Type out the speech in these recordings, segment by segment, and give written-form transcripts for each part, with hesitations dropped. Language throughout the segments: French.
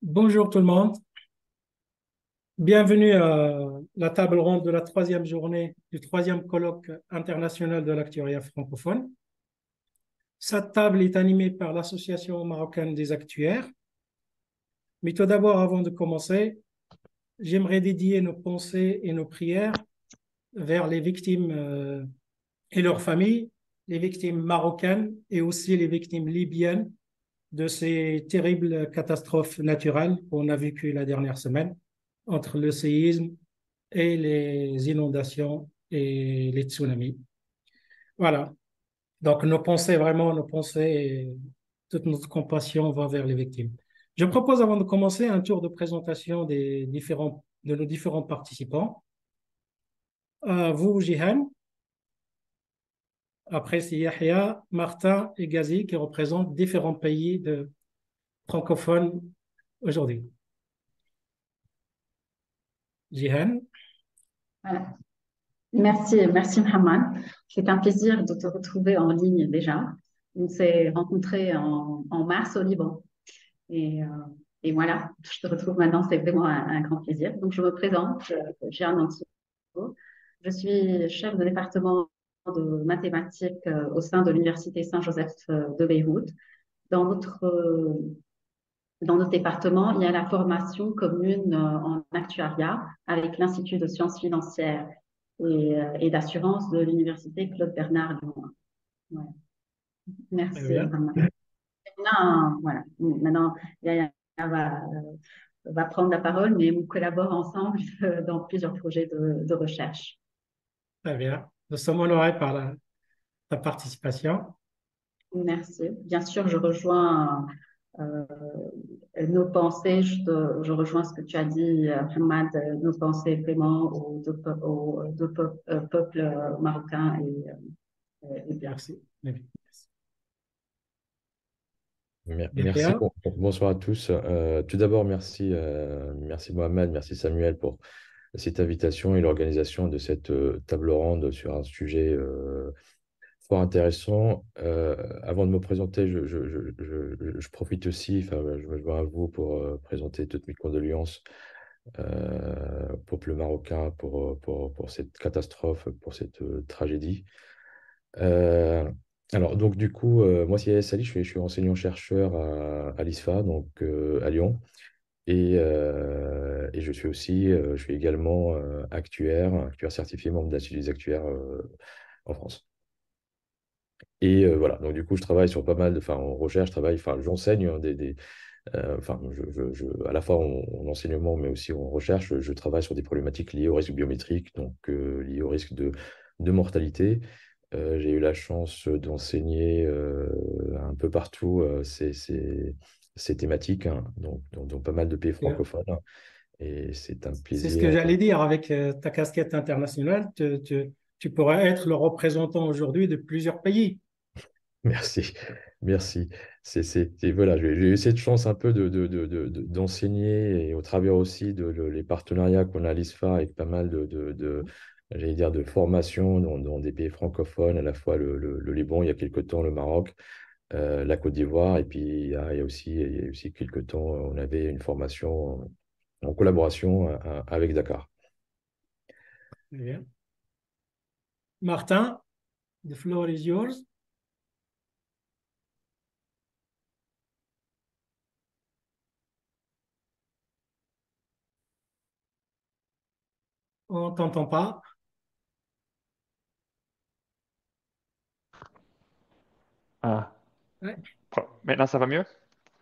Bonjour tout le monde, bienvenue à la table ronde de la troisième journée du troisième colloque international de l'actuariat francophone. Cette table est animée par l'Association marocaine des actuaires. Mais tout d'abord, avant de commencer, j'aimerais dédier nos pensées et nos prières vers les victimes et leurs familles, les victimes marocaines et aussi les victimes libyennes de ces terribles catastrophes naturelles qu'on a vécues la dernière semaine entre le séisme et les inondations et les tsunamis. Voilà. Donc, nos pensées, vraiment, nos pensées et toute notre compassion va vers les victimes. Je propose, avant de commencer, un tour de présentation de nos différents participants. Vous, Jihan, après, c'est Yahya, Martin et Ghazi qui représentent différents pays francophones aujourd'hui. Jihan, Voilà. Merci Mohamed. C'est un plaisir de te retrouver en ligne déjà. On s'est rencontrés en mars au Liban. Et, euh, et voilà, je te retrouve maintenant, c'est vraiment un grand plaisir. Donc je me présente, Jeanne Antigo. Je suis chef de département de mathématiques au sein de l'Université Saint-Joseph de Beyrouth. Dans notre, euh, dans notre département, il y a la formation commune en actuariat avec l'Institut de sciences financières et d'assurance de l'Université Claude Bernard Lyon. Ouais. très Merci, bien. Mohamed. Maintenant, voilà. Maintenant, Yaya va prendre la parole, mais on collabore ensemble dans plusieurs projets de recherche. Très bien. Nous sommes honorés par ta participation. Merci. Bien sûr, je rejoins euh, nos pensées, je rejoins ce que tu as dit, Hamad, nos pensées vraiment aux deux peuples marocains et bien. Merci. Merci, Yahya, bonsoir à tous. Tout d'abord, merci Mohamed, merci Samuel pour cette invitation et l'organisation de cette table ronde sur un sujet fort intéressant. Avant de me présenter, je profite aussi, enfin, je me joins à vous pour présenter toutes mes condoléances au peuple marocain pour cette catastrophe, pour cette tragédie. Euh, alors, donc, du coup, moi, c'est Sali, je suis enseignant-chercheur à l'ISFA, donc à Lyon. Et je suis également actuaire certifié, membre de l'Institut des actuaires en France. Et voilà, donc du coup, je travaille sur pas mal enfin, en recherche, j'enseigne hein, à la fois en enseignement, mais aussi en recherche, je travaille sur des problématiques liées au risque biométrique, donc liées au risque de mortalité. J'ai eu la chance d'enseigner un peu partout ces thématiques, hein, donc dans pas mal de pays francophones. Et c'est un c'est ce que plaisir. j'allais dire avec ta casquette internationale. Tu pourrais être le représentant aujourd'hui de plusieurs pays. Merci, merci. Voilà, j'ai eu cette chance un peu d'enseigner et au travers aussi les partenariats qu'on a à l'ISFA avec pas mal j'allais dire, de formations dans des pays francophones, à la fois le Liban, il y a quelques temps, le Maroc, la Côte d'Ivoire, et puis il y a aussi quelques temps, on avait une formation en collaboration avec Dakar. Très bien. Martin, the floor is yours. On ne t'entend pas. Ah, Ouais, maintenant, ça va mieux?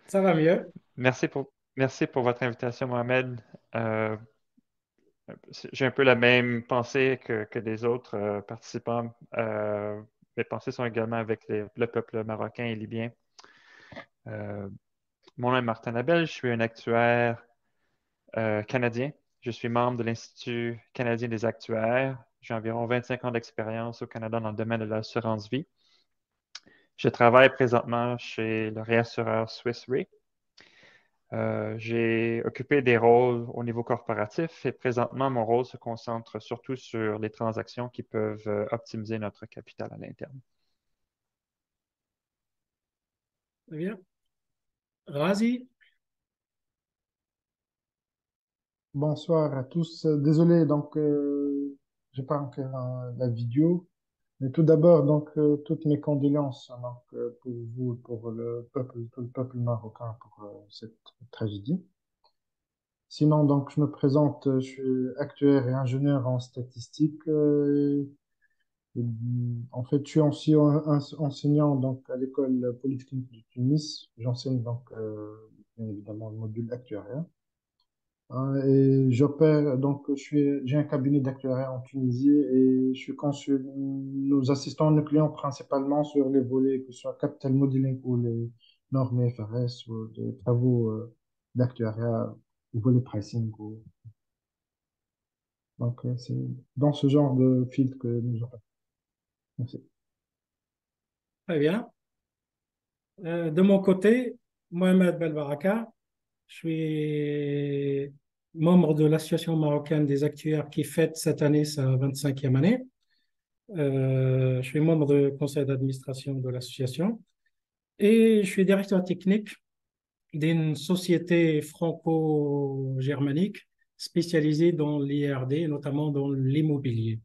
ça va mieux. Merci merci pour votre invitation, Mohamed. Euh, j'ai un peu la même pensée que les autres participants. Mes pensées sont également avec le peuple marocain et libyen. Euh, Mon nom est Martin Labelle, je suis un actuaire canadien. Je suis membre de l'Institut canadien des actuaires. J'ai environ 25 ans d'expérience au Canada dans le domaine de l'assurance vie. Je travaille présentement chez le réassureur Swiss Re. J'ai occupé des rôles au niveau corporatif et présentement, mon rôle se concentre surtout sur les transactions qui peuvent optimiser notre capital à l'interne. Très bien. Razi, Bonsoir à tous. Désolé, donc, j'ai pas encore la vidéo. Mais tout d'abord, donc, toutes mes condoléances, hein, donc, pour vous, pour le peuple, tout le peuple marocain pour cette tragédie. Sinon, donc, je me présente, je suis actuaire et ingénieur en statistique. En fait, je suis aussi enseignant donc, à l'école polytechnique de Tunis. J'enseigne donc, bien évidemment, le module actuariat. Et j'opère, donc j'ai un cabinet d'actuariat en Tunisie et je suis consul. Nous assistons nos clients principalement sur les volets, que ce soit capital modeling ou les normes IFRS ou des travaux d'actuariat ou volet pricing. Donc, c'est dans ce genre de field que nous opérons. Merci. Très bien. De mon côté, Mohamed Belbaraka, je suis membre de l'Association marocaine des actuaires qui fête cette année sa 25e année. Je suis membre du conseil d'administration de l'association et je suis directeur technique d'une société franco-germanique spécialisée dans l'IRD, notamment dans l'immobilier.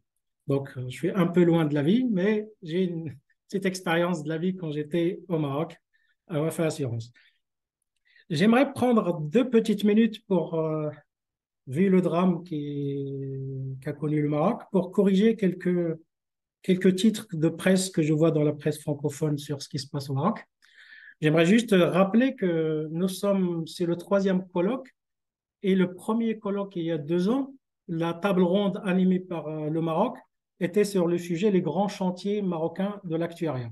Donc, je suis un peu loin de la vie, mais j'ai une petite expérience de la vie quand j'étais au Maroc à Wafa Assurance. J'aimerais prendre 2 petites minutes pour, vu le drame qu'a connu le Maroc, pour corriger quelques titres de presse que je vois dans la presse francophone sur ce qui se passe au Maroc. J'aimerais juste rappeler que c'est le troisième colloque et le premier colloque il y a 2 ans, la table ronde animée par le Maroc était sur le sujet les grands chantiers marocains de l'actuariat.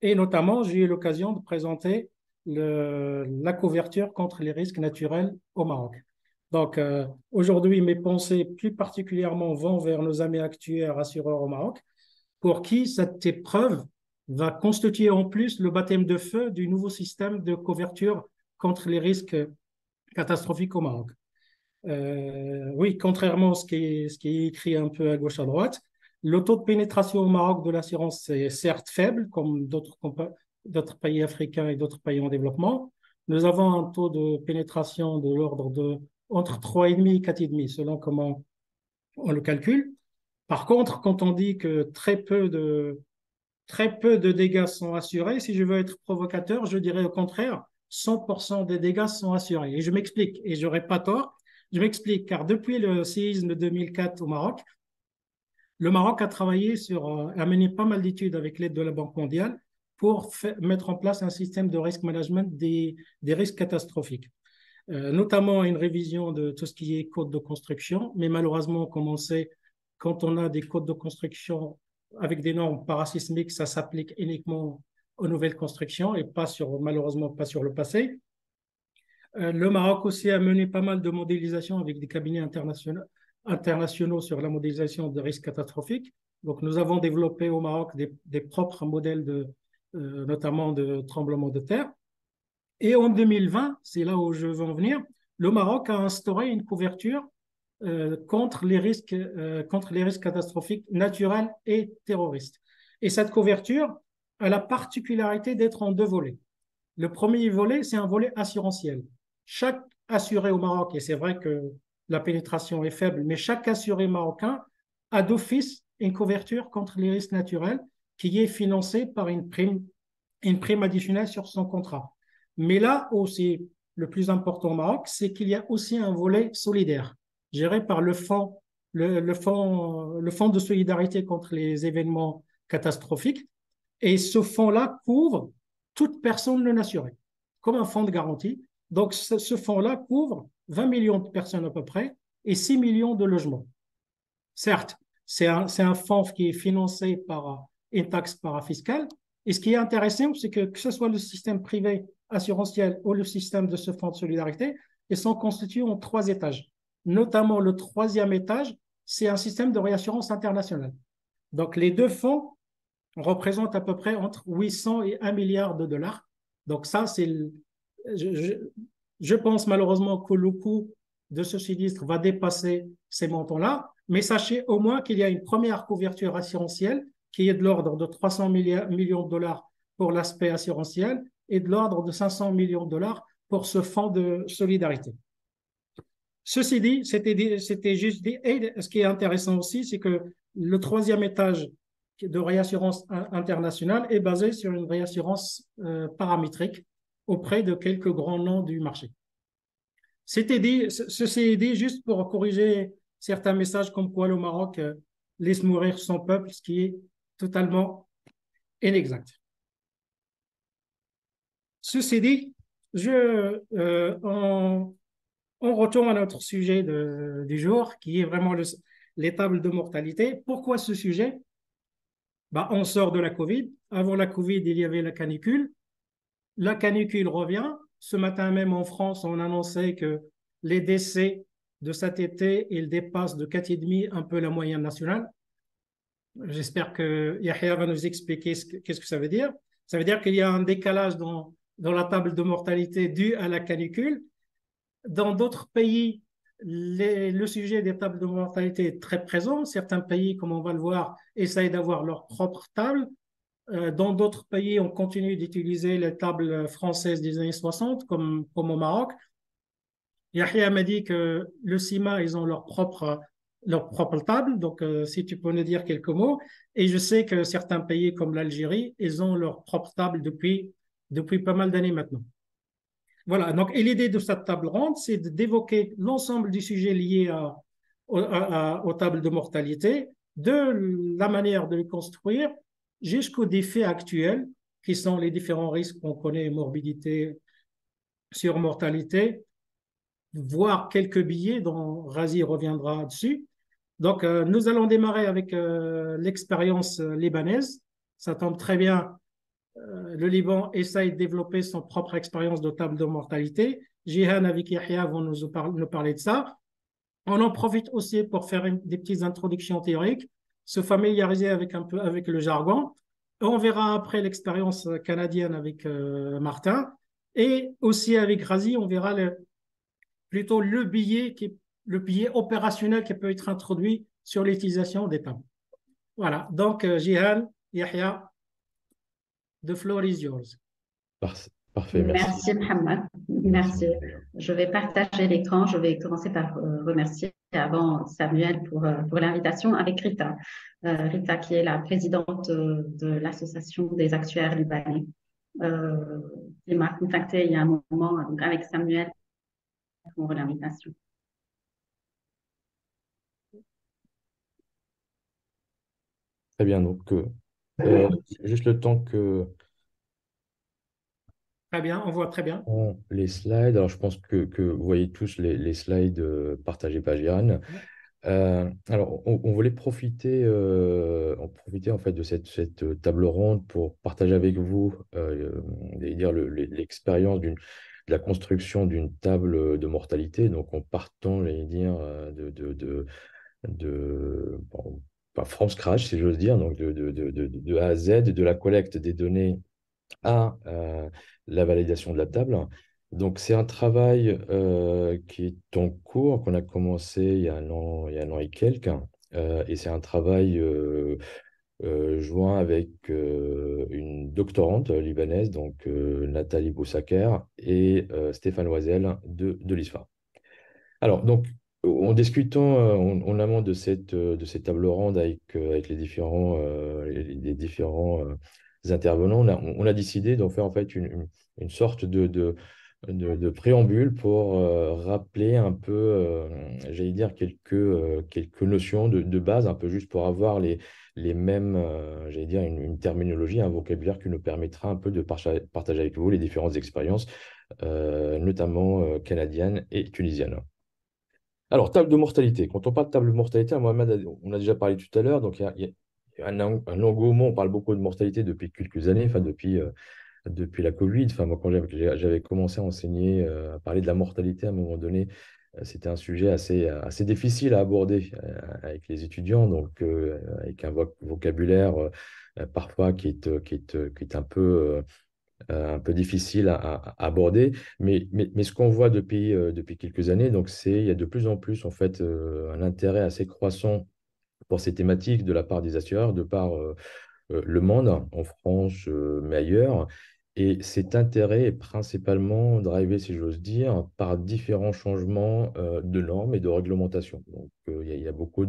Et notamment, j'ai eu l'occasion de présenter la couverture contre les risques naturels au Maroc. Donc, aujourd'hui, mes pensées plus particulièrement vont vers nos amis actuaires assureurs au Maroc, pour qui cette épreuve va constituer en plus le baptême de feu du nouveau système de couverture contre les risques catastrophiques au Maroc. Oui, contrairement à ce qui est écrit un peu à gauche à droite, le taux de pénétration au Maroc de l'assurance est certes faible, comme d'autres pays africains et d'autres pays en développement. Nous avons un taux de pénétration de l'ordre de entre 3,5 et 4,5, selon comment on le calcule. Par contre, quand on dit que très peu de dégâts sont assurés, si je veux être provocateur, je dirais au contraire, 100% des dégâts sont assurés. Et je m'explique, et je n'aurai pas tort, je m'explique, car depuis le séisme de 2004 au Maroc, le Maroc a mené pas mal d'études avec l'aide de la Banque mondiale pour mettre en place un système de risk management des risques catastrophiques. Notamment une révision de tout ce qui est code de construction, mais malheureusement, comme on sait, quand on a des codes de construction avec des normes parasismiques, ça s'applique uniquement aux nouvelles constructions et malheureusement pas sur le passé. Le Maroc aussi a mené pas mal de modélisation avec des cabinets internationaux sur la modélisation de risques catastrophiques. Donc, nous avons développé au Maroc des propres modèles notamment de tremblements de terre. Et en 2020, c'est là où je veux en venir, le Maroc a instauré une couverture contre les risques catastrophiques naturels et terroristes. Et cette couverture a la particularité d'être en 2 volets. Le premier volet, c'est un volet assurantiel. Chaque assuré au Maroc, et c'est vrai que la pénétration est faible, mais chaque assuré marocain a d'office une couverture contre les risques naturels qui est financée par une prime additionnelle sur son contrat. Mais là où c'est le plus important au Maroc, c'est qu'il y a aussi un volet solidaire géré par le fonds de solidarité contre les événements catastrophiques. Et ce fonds-là couvre toute personne non assurée, comme un fonds de garantie. Donc, ce fonds-là couvre 20 millions de personnes à peu près et 6 millions de logements. Certes, c'est un fonds qui est financé par une taxe parafiscale. Et ce qui est intéressant, c'est que ce soit le système privé assurantiel ou le système de ce fonds de solidarité, ils sont constitués en 3 étages. Notamment, le 3e étage, c'est un système de réassurance internationale. Donc, les 2 fonds représentent à peu près entre 800 et 1 milliard de dollars. Donc, ça, je pense malheureusement que le coût de ce sinistre va dépasser ces montants-là, mais sachez au moins qu'il y a une première couverture assurantielle qui est de l'ordre de 300 millions de dollars pour l'aspect assurantiel et de l'ordre de 500 millions de dollars pour ce fonds de solidarité. Ceci dit, c'était juste dit. Et ce qui est intéressant aussi, c'est que le troisième étage de réassurance internationale est basé sur une réassurance paramétrique auprès de quelques grands noms du marché. Ceci est dit juste pour corriger certains messages comme quoi le Maroc laisse mourir son peuple, ce qui est totalement inexact. Ceci dit, on retourne à notre sujet du jour, qui est vraiment les tables de mortalité. Pourquoi ce sujet? Bah, on sort de la Covid. Avant la Covid, il y avait la canicule. La canicule revient. Ce matin même en France, on annonçait que les décès de cet été, ils dépassent de 4,5 un peu la moyenne nationale. J'espère que Yahya va nous expliquer qu'est-ce que ça veut dire. Ça veut dire qu'il y a un décalage dans la table de mortalité due à la canicule. Dans d'autres pays, le sujet des tables de mortalité est très présent. Certains pays, comme on va le voir, essayent d'avoir leur propre table. Dans d'autres pays, on continue d'utiliser les tables françaises des années 60, comme au Maroc. Yahya m'a dit que le CIMA, ils ont leur propre table. Donc, si tu peux nous dire quelques mots. Et je sais que certains pays, comme l'Algérie, ils ont leur propre table depuis pas mal d'années maintenant. Voilà, donc, et l'idée de cette table ronde, c'est d'évoquer l'ensemble du sujet lié aux tables de mortalité, de la manière de les construire jusqu'aux défis actuels, qui sont les différents risques qu'on connaît, morbidité, surmortalité, voire quelques billets dont Razi reviendra dessus. Donc, nous allons démarrer avec l'expérience libanaise. Ça tombe très bien. Le Liban essaye de développer son propre expérience de table de mortalité. Jihan avec Yahya vont nous parler de ça. On en profite aussi pour faire des petites introductions théoriques, se familiariser un peu avec le jargon. On verra après l'expérience canadienne avec Martin. Et aussi avec Razi, on verra plutôt le billet opérationnel qui peut être introduit sur l'utilisation des tables. Voilà. Donc, Jihan, Yahya, the floor is yours. Parfait, merci. Merci Mohamed, merci. Je vais partager l'écran. Je vais commencer par remercier avant Samuel pour l'invitation avec Rita. Rita qui est la présidente de l'Association des actuaires libanais. Il m'a contacté il y a un moment donc avec Samuel pour l'invitation. Très bien, donc juste le temps que Très bien, on voit très bien. les slides. Alors, je pense que vous voyez tous les slides partagés par Jiran. Alors, on voulait profiter en fait de cette table ronde pour partager avec vous l'expérience de la construction d'une table de mortalité. Donc, en partant, j'allais dire, bon, pas from scratch, si j'ose dire, donc de A à Z, de la collecte des données à la validation de la table. Donc, c'est un travail qui est en cours, qu'on a commencé il y a un an et quelques. Et c'est un travail joint avec une doctorante libanaise, donc Nathalie Boussaker, et Stéphane Loisel de l'ISFA. Alors, donc, en discutant en amont de cette table ronde avec les différents intervenants, on a décidé d'en faire en fait une sorte de préambule pour rappeler un peu, j'allais dire, quelques notions de base, un peu juste pour avoir les mêmes, j'allais dire, une terminologie, un vocabulaire qui nous permettra un peu de partager avec vous les différentes expériences, notamment canadiennes et tunisiennes. Alors, table de mortalité. Quand on parle de table de mortalité, Mohamed, on a déjà parlé tout à l'heure, donc il y a un engouement, on parle beaucoup de mortalité depuis quelques années, enfin depuis la Covid. Enfin, moi, quand j'avais commencé à enseigner, à parler de la mortalité à un moment donné, c'était un sujet assez difficile à aborder avec les étudiants, donc avec un vocabulaire parfois qui est un peu difficile à aborder, mais ce qu'on voit depuis quelques années, donc il y a de plus en plus en fait un intérêt assez croissant pour ces thématiques de la part des assureurs, de par le monde, en France, mais ailleurs. Et cet intérêt est principalement drivé, si j'ose dire, par différents changements de normes et de réglementation. Donc, il y a beaucoup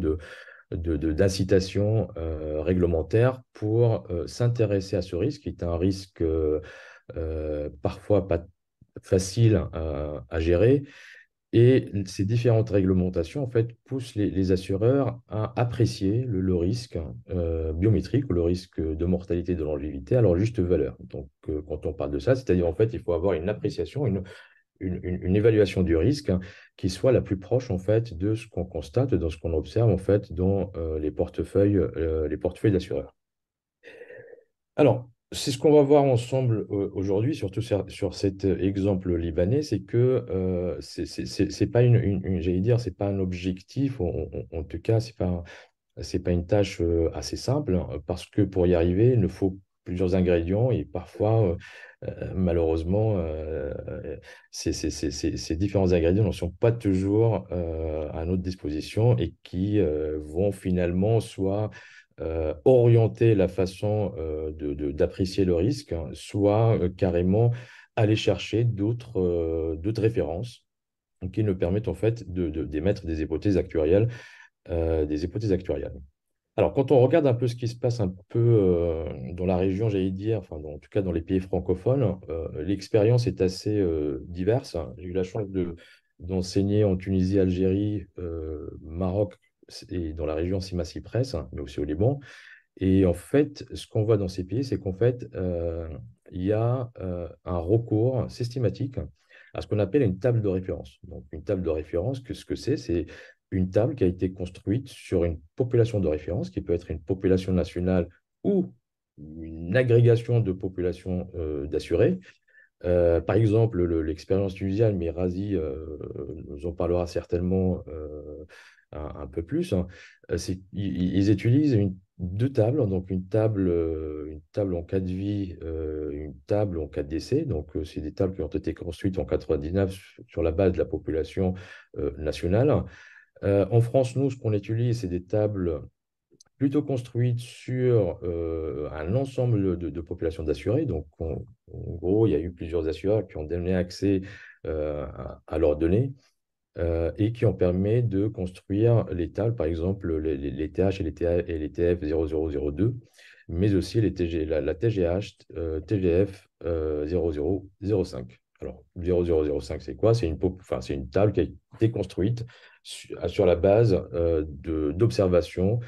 d'incitations réglementaires pour s'intéresser à ce risque, qui est un risque parfois pas facile à gérer. Et ces différentes réglementations, en fait, poussent les assureurs à apprécier le risque biométrique ou le risque de mortalité et de longévité à leur juste valeur. Donc, quand on parle de ça, c'est-à-dire, en fait, il faut avoir une appréciation, une évaluation du risque qui soit la plus proche, en fait, de ce qu'on constate, dans ce qu'on observe, en fait, dans les portefeuilles d'assureurs. Alors, c'est ce qu'on va voir ensemble aujourd'hui, surtout sur cet exemple libanais, c'est que c'est pas j'allais dire, c'est pas un objectif, en tout cas, c'est pas une tâche assez simple, hein, parce que pour y arriver, il nous faut plusieurs ingrédients et parfois, malheureusement, ces différents ingrédients ne sont pas toujours à notre disposition et qui vont finalement soit orienter la façon d'apprécier le risque, hein, soit carrément aller chercher d'autres références qui nous permettent en fait d'émettre des hypothèses actuarielles. Alors, quand on regarde un peu ce qui se passe un peu dans la région, j'allais dire, enfin, en tout cas dans les pays francophones, l'expérience est assez diverse, hein. J'ai eu la chance d'enseigner en Tunisie, Algérie, Maroc et dans la région Sima-Cyprès, hein, mais aussi au Liban. Et en fait, ce qu'on voit dans ces pays, c'est qu'en fait, il y a un recours systématique à ce qu'on appelle une table de référence. Donc, une table de référence, ce que c'est une table qui a été construite sur une population de référence, qui peut être une population nationale ou une agrégation de populations d'assurés. Par exemple, l'expérience tunisienne, mais Razi nous en parlera certainement un peu plus, hein. Ils utilisent deux tables, donc une table en cas de vie, une table en cas de décès. Donc, c'est des tables qui ont été construites en 99 sur la base de la population nationale. En France, nous, ce qu'on utilise, c'est des tables plutôt construite sur un ensemble de populations d'assurés. Donc, en gros, il y a eu plusieurs assureurs qui ont donné accès à leurs données et qui ont permis de construire les tables, par exemple les TH et les TF 0002, mais aussi la TGH, TGF 0005. Alors, 0005, c'est quoi? C'est une table qui a été construite sur la base d'observations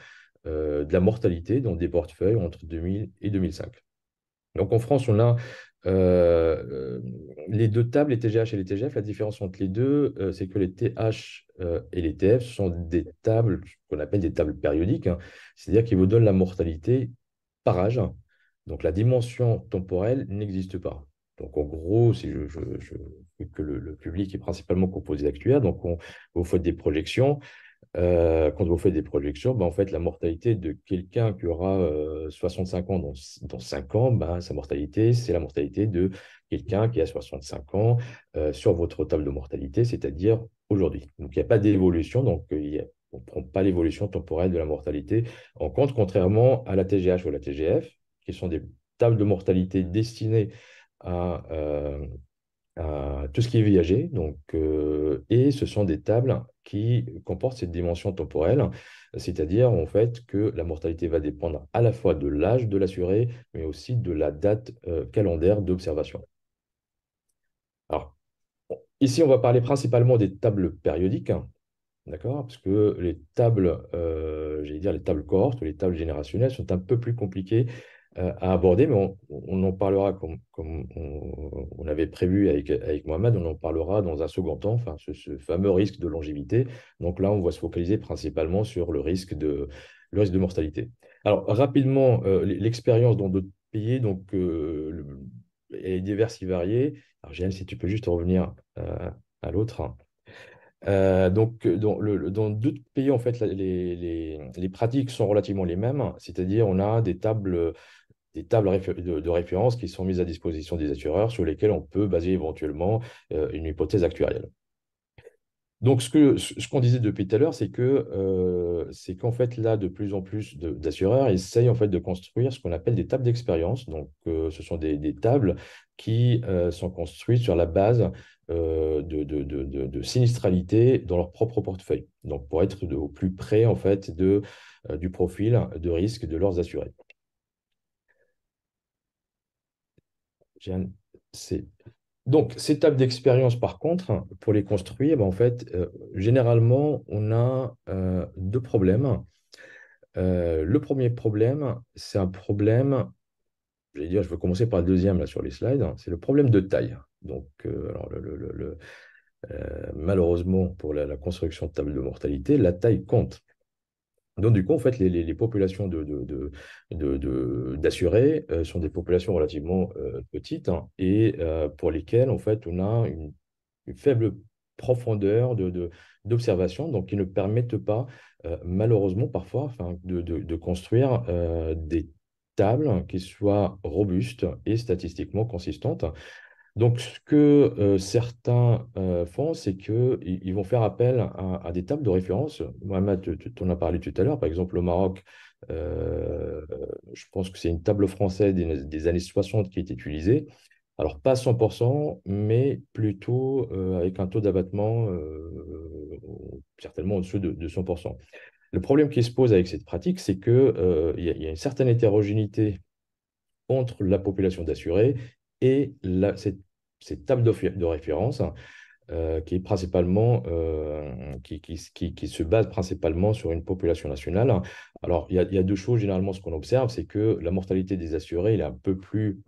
de la mortalité dans des portefeuilles entre 2000 et 2005. Donc en France, on a les deux tables, les TGH et les TGF. La différence entre les deux, c'est que les TH et les TF sont des tables qu'on appelle des tables périodiques, hein. C'est-à-dire qu'ils vous donnent la mortalité par âge. Donc la dimension temporelle n'existe pas. Donc en gros, si que le public est principalement composé d'actuaires, donc vous faites des projections. Quand vous faites des projections, ben, en fait, la mortalité de quelqu'un qui aura 65 ans dans 5 ans, ben, sa mortalité, c'est la mortalité de quelqu'un qui a 65 ans sur votre table de mortalité, c'est-à-dire aujourd'hui. Donc, il n'y a pas d'évolution, donc on ne prend pas l'évolution temporelle de la mortalité en compte, contrairement à la TGH ou la TGF, qui sont des tables de mortalité destinées à tout ce qui est viager. Donc, et ce sont des tables qui comportent cette dimension temporelle, c'est-à-dire en fait que la mortalité va dépendre à la fois de l'âge de l'assuré, mais aussi de la date calendaire d'observation. Alors, ici, on va parler principalement des tables périodiques, hein, d'accord? Parce que les tables, j'allais dire les tables cohortes ou les tables générationnelles sont un peu plus compliquées à aborder, mais on en parlera comme on avait prévu avec Mohamed, on en parlera dans un second temps, enfin, ce fameux risque de longévité. Donc là, on va se focaliser principalement sur le risque de mortalité. Alors, rapidement, l'expérience dans d'autres pays, donc, est diverse et variée. Alors, Jeanne, si tu peux juste revenir à l'autre, hein. Donc, dans d'autres pays, en fait, les pratiques sont relativement les mêmes, c'est-à-dire on a des tables de référence qui sont mises à disposition des assureurs sur lesquelles on peut baser éventuellement une hypothèse actuarielle. Donc, ce qu'on disait depuis tout à l'heure, c'est qu'en fait, là, de plus en plus d'assureurs essayent en fait de construire ce qu'on appelle des tables d'expérience. Donc, ce sont des tables qui sont construites sur la base de sinistralité dans leur propre portefeuille. Donc, pour être au plus près en fait du profil de risque de leurs assurés. J'ai un- c'est Donc, ces tables d'expérience, par contre, pour les construire, ben, en fait, généralement, on a deux problèmes. Le premier problème, c'est un problème, je vais commencer par le deuxième là, sur les slides, hein, c'est le problème de taille. Donc, alors, malheureusement, pour la construction de tables de mortalité, la taille compte. Donc, du coup, en fait, les populations d'assurés sont des populations relativement petites, hein, et pour lesquelles, en fait, on a une faible profondeur d'observation, donc qui ne permettent pas, malheureusement, parfois, enfin, de construire des tables qui soient robustes et statistiquement consistantes. Donc, ce que certains font, c'est qu'ils vont faire appel à des tables de référence. Mohamed, tu en as parlé tout à l'heure. Par exemple, au Maroc, euh, je pense que c'est une table française des années 60 qui est utilisée. Alors, pas 100%, mais plutôt avec un taux d'abattement certainement au-dessus de 100%. Le problème qui se pose avec cette pratique, c'est qu'il y a une certaine hétérogénéité entre la population d'assurés et cette table de référence qui est principalement, qui se base principalement sur une population nationale. Alors, il y a deux choses, généralement, ce qu'on observe, c'est que la mortalité des assurés il est un peu plus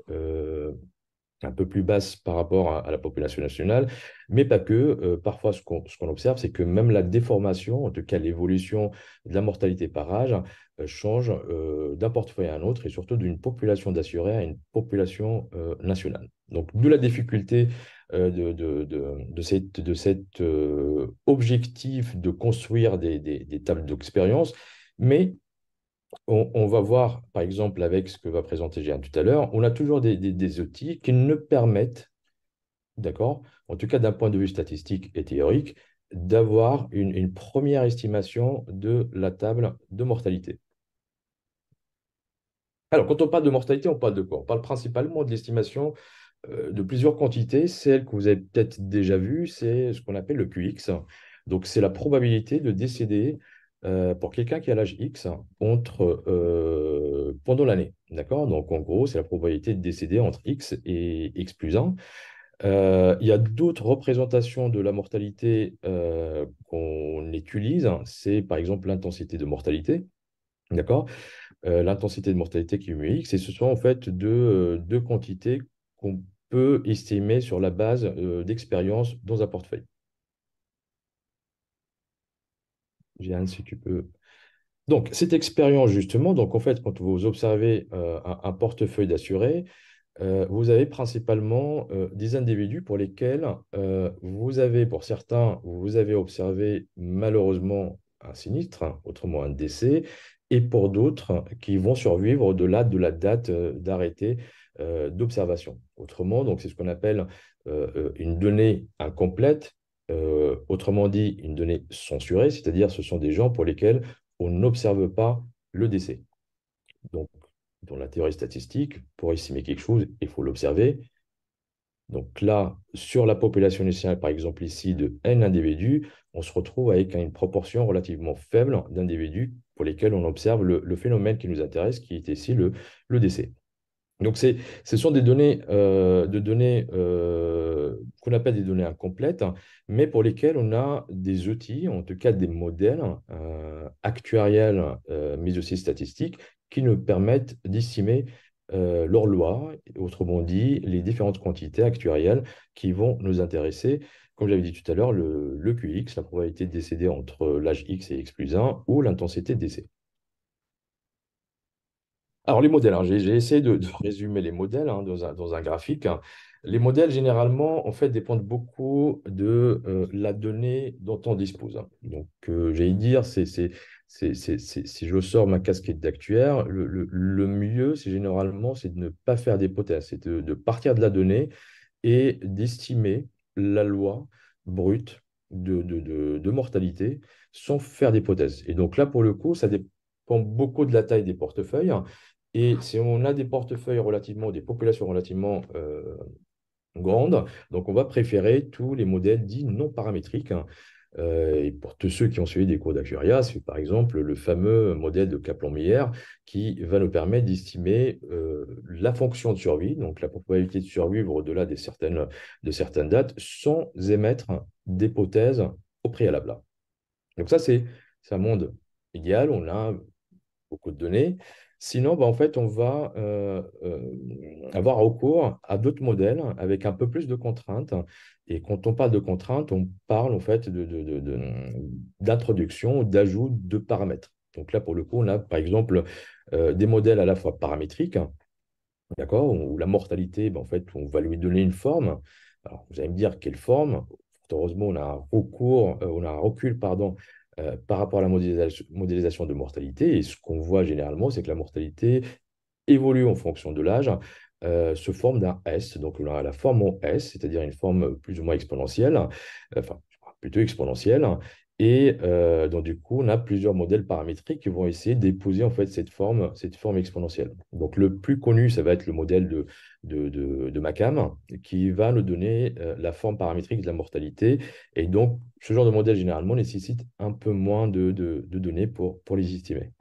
basse par rapport à la population nationale, mais pas que. Parfois, ce qu'on observe, c'est que même la déformation, en tout cas l'évolution de la mortalité par âge, change d'un portefeuille à un autre et surtout d'une population d'assurés à une population nationale. Donc, d'où la difficulté de cet objectif de construire des tables d'expérience, mais on va voir, par exemple, avec ce que va présenter Jeanne tout à l'heure, on a toujours des outils qui nous permettent, d'accord, en tout cas d'un point de vue statistique et théorique, d'avoir une première estimation de la table de mortalité. Alors, quand on parle de mortalité, on parle de quoi? On parle principalement de l'estimation de plusieurs quantités. Celle que vous avez peut-être déjà vue, c'est ce qu'on appelle le QX. Donc, c'est la probabilité de décéder pour quelqu'un qui a l'âge X pendant l'année. D'accord? Donc, en gros, c'est la probabilité de décéder entre X et X plus 1. Il y a d'autres représentations de la mortalité qu'on utilise. C'est par exemple l'intensité de mortalité. D'accord? L'intensité de mortalité qui est MUX, et ce sont en fait deux quantités qu'on peut estimer sur la base d'expérience dans un portefeuille. Jeanne, si tu peux. Donc, cette expérience, justement, donc en fait, quand vous observez un portefeuille d'assurés, vous avez principalement des individus pour lesquels pour certains, vous avez observé malheureusement un sinistre, hein, autrement un décès, et pour d'autres qui vont survivre au-delà de la date d'arrêté d'observation. Autrement, donc c'est ce qu'on appelle une donnée incomplète, autrement dit une donnée censurée, c'est-à-dire ce sont des gens pour lesquels on n'observe pas le décès. Donc, dans la théorie statistique, pour estimer quelque chose, il faut l'observer. Donc là, sur la population nationale, par exemple ici, de N individus, on se retrouve avec une proportion relativement faible d'individus pour lesquels on observe le phénomène qui nous intéresse, qui est ici le décès. Donc, ce sont des données, qu'on appelle des données incomplètes, hein, mais pour lesquelles on a des outils, en tout cas des modèles actuariels, mais aussi statistiques, qui nous permettent d'estimer leur loi, autrement dit, les différentes quantités actuarielles qui vont nous intéresser. Comme j'avais dit tout à l'heure, le QX, la probabilité de décéder entre l'âge X et X plus 1, ou l'intensité de décès. Alors, les modèles, hein, j'ai essayé de résumer les modèles hein, dans un graphique. Les modèles, généralement, en fait, dépendent beaucoup de la donnée dont on dispose. Donc, j'allais dire, si je sors ma casquette d'actuaire, le mieux, c'est de ne pas faire d'hypothèse, c'est de partir de la donnée et d'estimer la loi brute de mortalité sans faire d'hypothèse. Et donc là, pour le coup, ça dépend beaucoup de la taille des portefeuilles. Et si on a des portefeuilles relativement, des populations relativement grandes, donc on va préférer tous les modèles dits non paramétriques. Et pour tous ceux qui ont suivi des cours d'actuariat, c'est par exemple le fameux modèle de Kaplan-Meier qui va nous permettre d'estimer la fonction de survie, donc la probabilité de survivre au-delà de certaines dates, sans émettre d'hypothèse au préalable. Donc ça, c'est un monde idéal, on a beaucoup de données. Sinon, bah, en fait, on va avoir recours à d'autres modèles avec un peu plus de contraintes. Et quand on parle de contraintes, on parle en fait d'introduction ou d'ajout de paramètres. Donc là, pour le coup, on a par exemple des modèles à la fois paramétriques, d'accord, où la mortalité, ben, en fait, on va lui donner une forme. Alors, vous allez me dire quelle forme. Heureusement, on a un recul, pardon, par rapport à la modélisation de mortalité. Et ce qu'on voit généralement, c'est que la mortalité évolue en fonction de l'âge, se forme d'un S. Donc, on a la forme en S, c'est-à-dire une forme plus ou moins exponentielle, enfin, plutôt exponentielle. Et donc, du coup, on a plusieurs modèles paramétriques qui vont essayer d'épouser en fait cette forme exponentielle. Donc, le plus connu, ça va être le modèle de MACAM, qui va nous donner la forme paramétrique de la mortalité. Et donc, ce genre de modèle, généralement, nécessite un peu moins de données pour les estimer.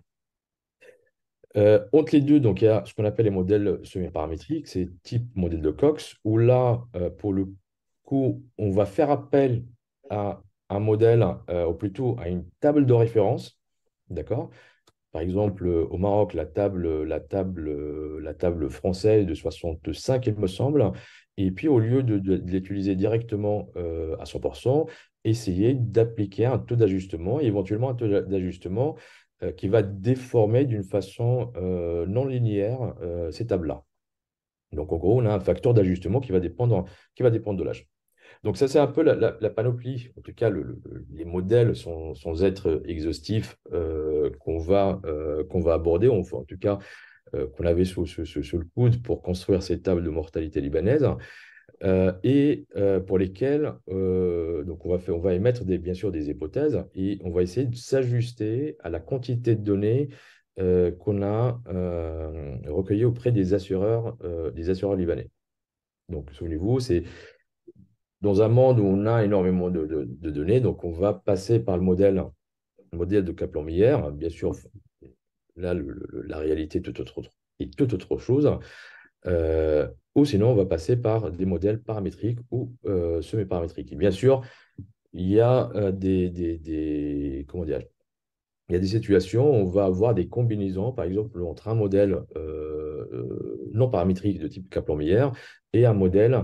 Entre les deux, donc, il y a ce qu'on appelle les modèles semi-paramétriques, c'est type modèle de Cox, où là, pour le coup, on va faire appel à un modèle, ou plutôt à une table de référence, d'accord? Par exemple, au Maroc, la table française de 65, il me semble. Et puis, au lieu de l'utiliser directement à 100%, essayer d'appliquer un taux d'ajustement et éventuellement un taux d'ajustement qui va déformer d'une façon non linéaire ces tables-là. Donc, en gros, on a un facteur d'ajustement qui va dépendre de l'âge. Donc ça, c'est un peu la panoplie. En tout cas, les modèles sans être exhaustifs qu'on va aborder, en tout cas qu'on avait sous le coude pour construire ces tables de mortalité libanaise, et pour lesquelles donc on va émettre bien sûr des hypothèses et on va essayer de s'ajuster à la quantité de données qu'on a recueillies auprès des assureurs libanais. Donc, souvenez-vous, c'est dans un monde où on a énormément de données, donc on va passer par le modèle de Kaplan-Meier. Bien sûr, là, la réalité est tout autre chose. Ou sinon, on va passer par des modèles paramétriques ou semi-paramétriques. Et bien sûr, il y a comment dire, il y a des situations où on va avoir des combinaisons, par exemple, entre un modèle non paramétrique de type Kaplan-Meier et un modèle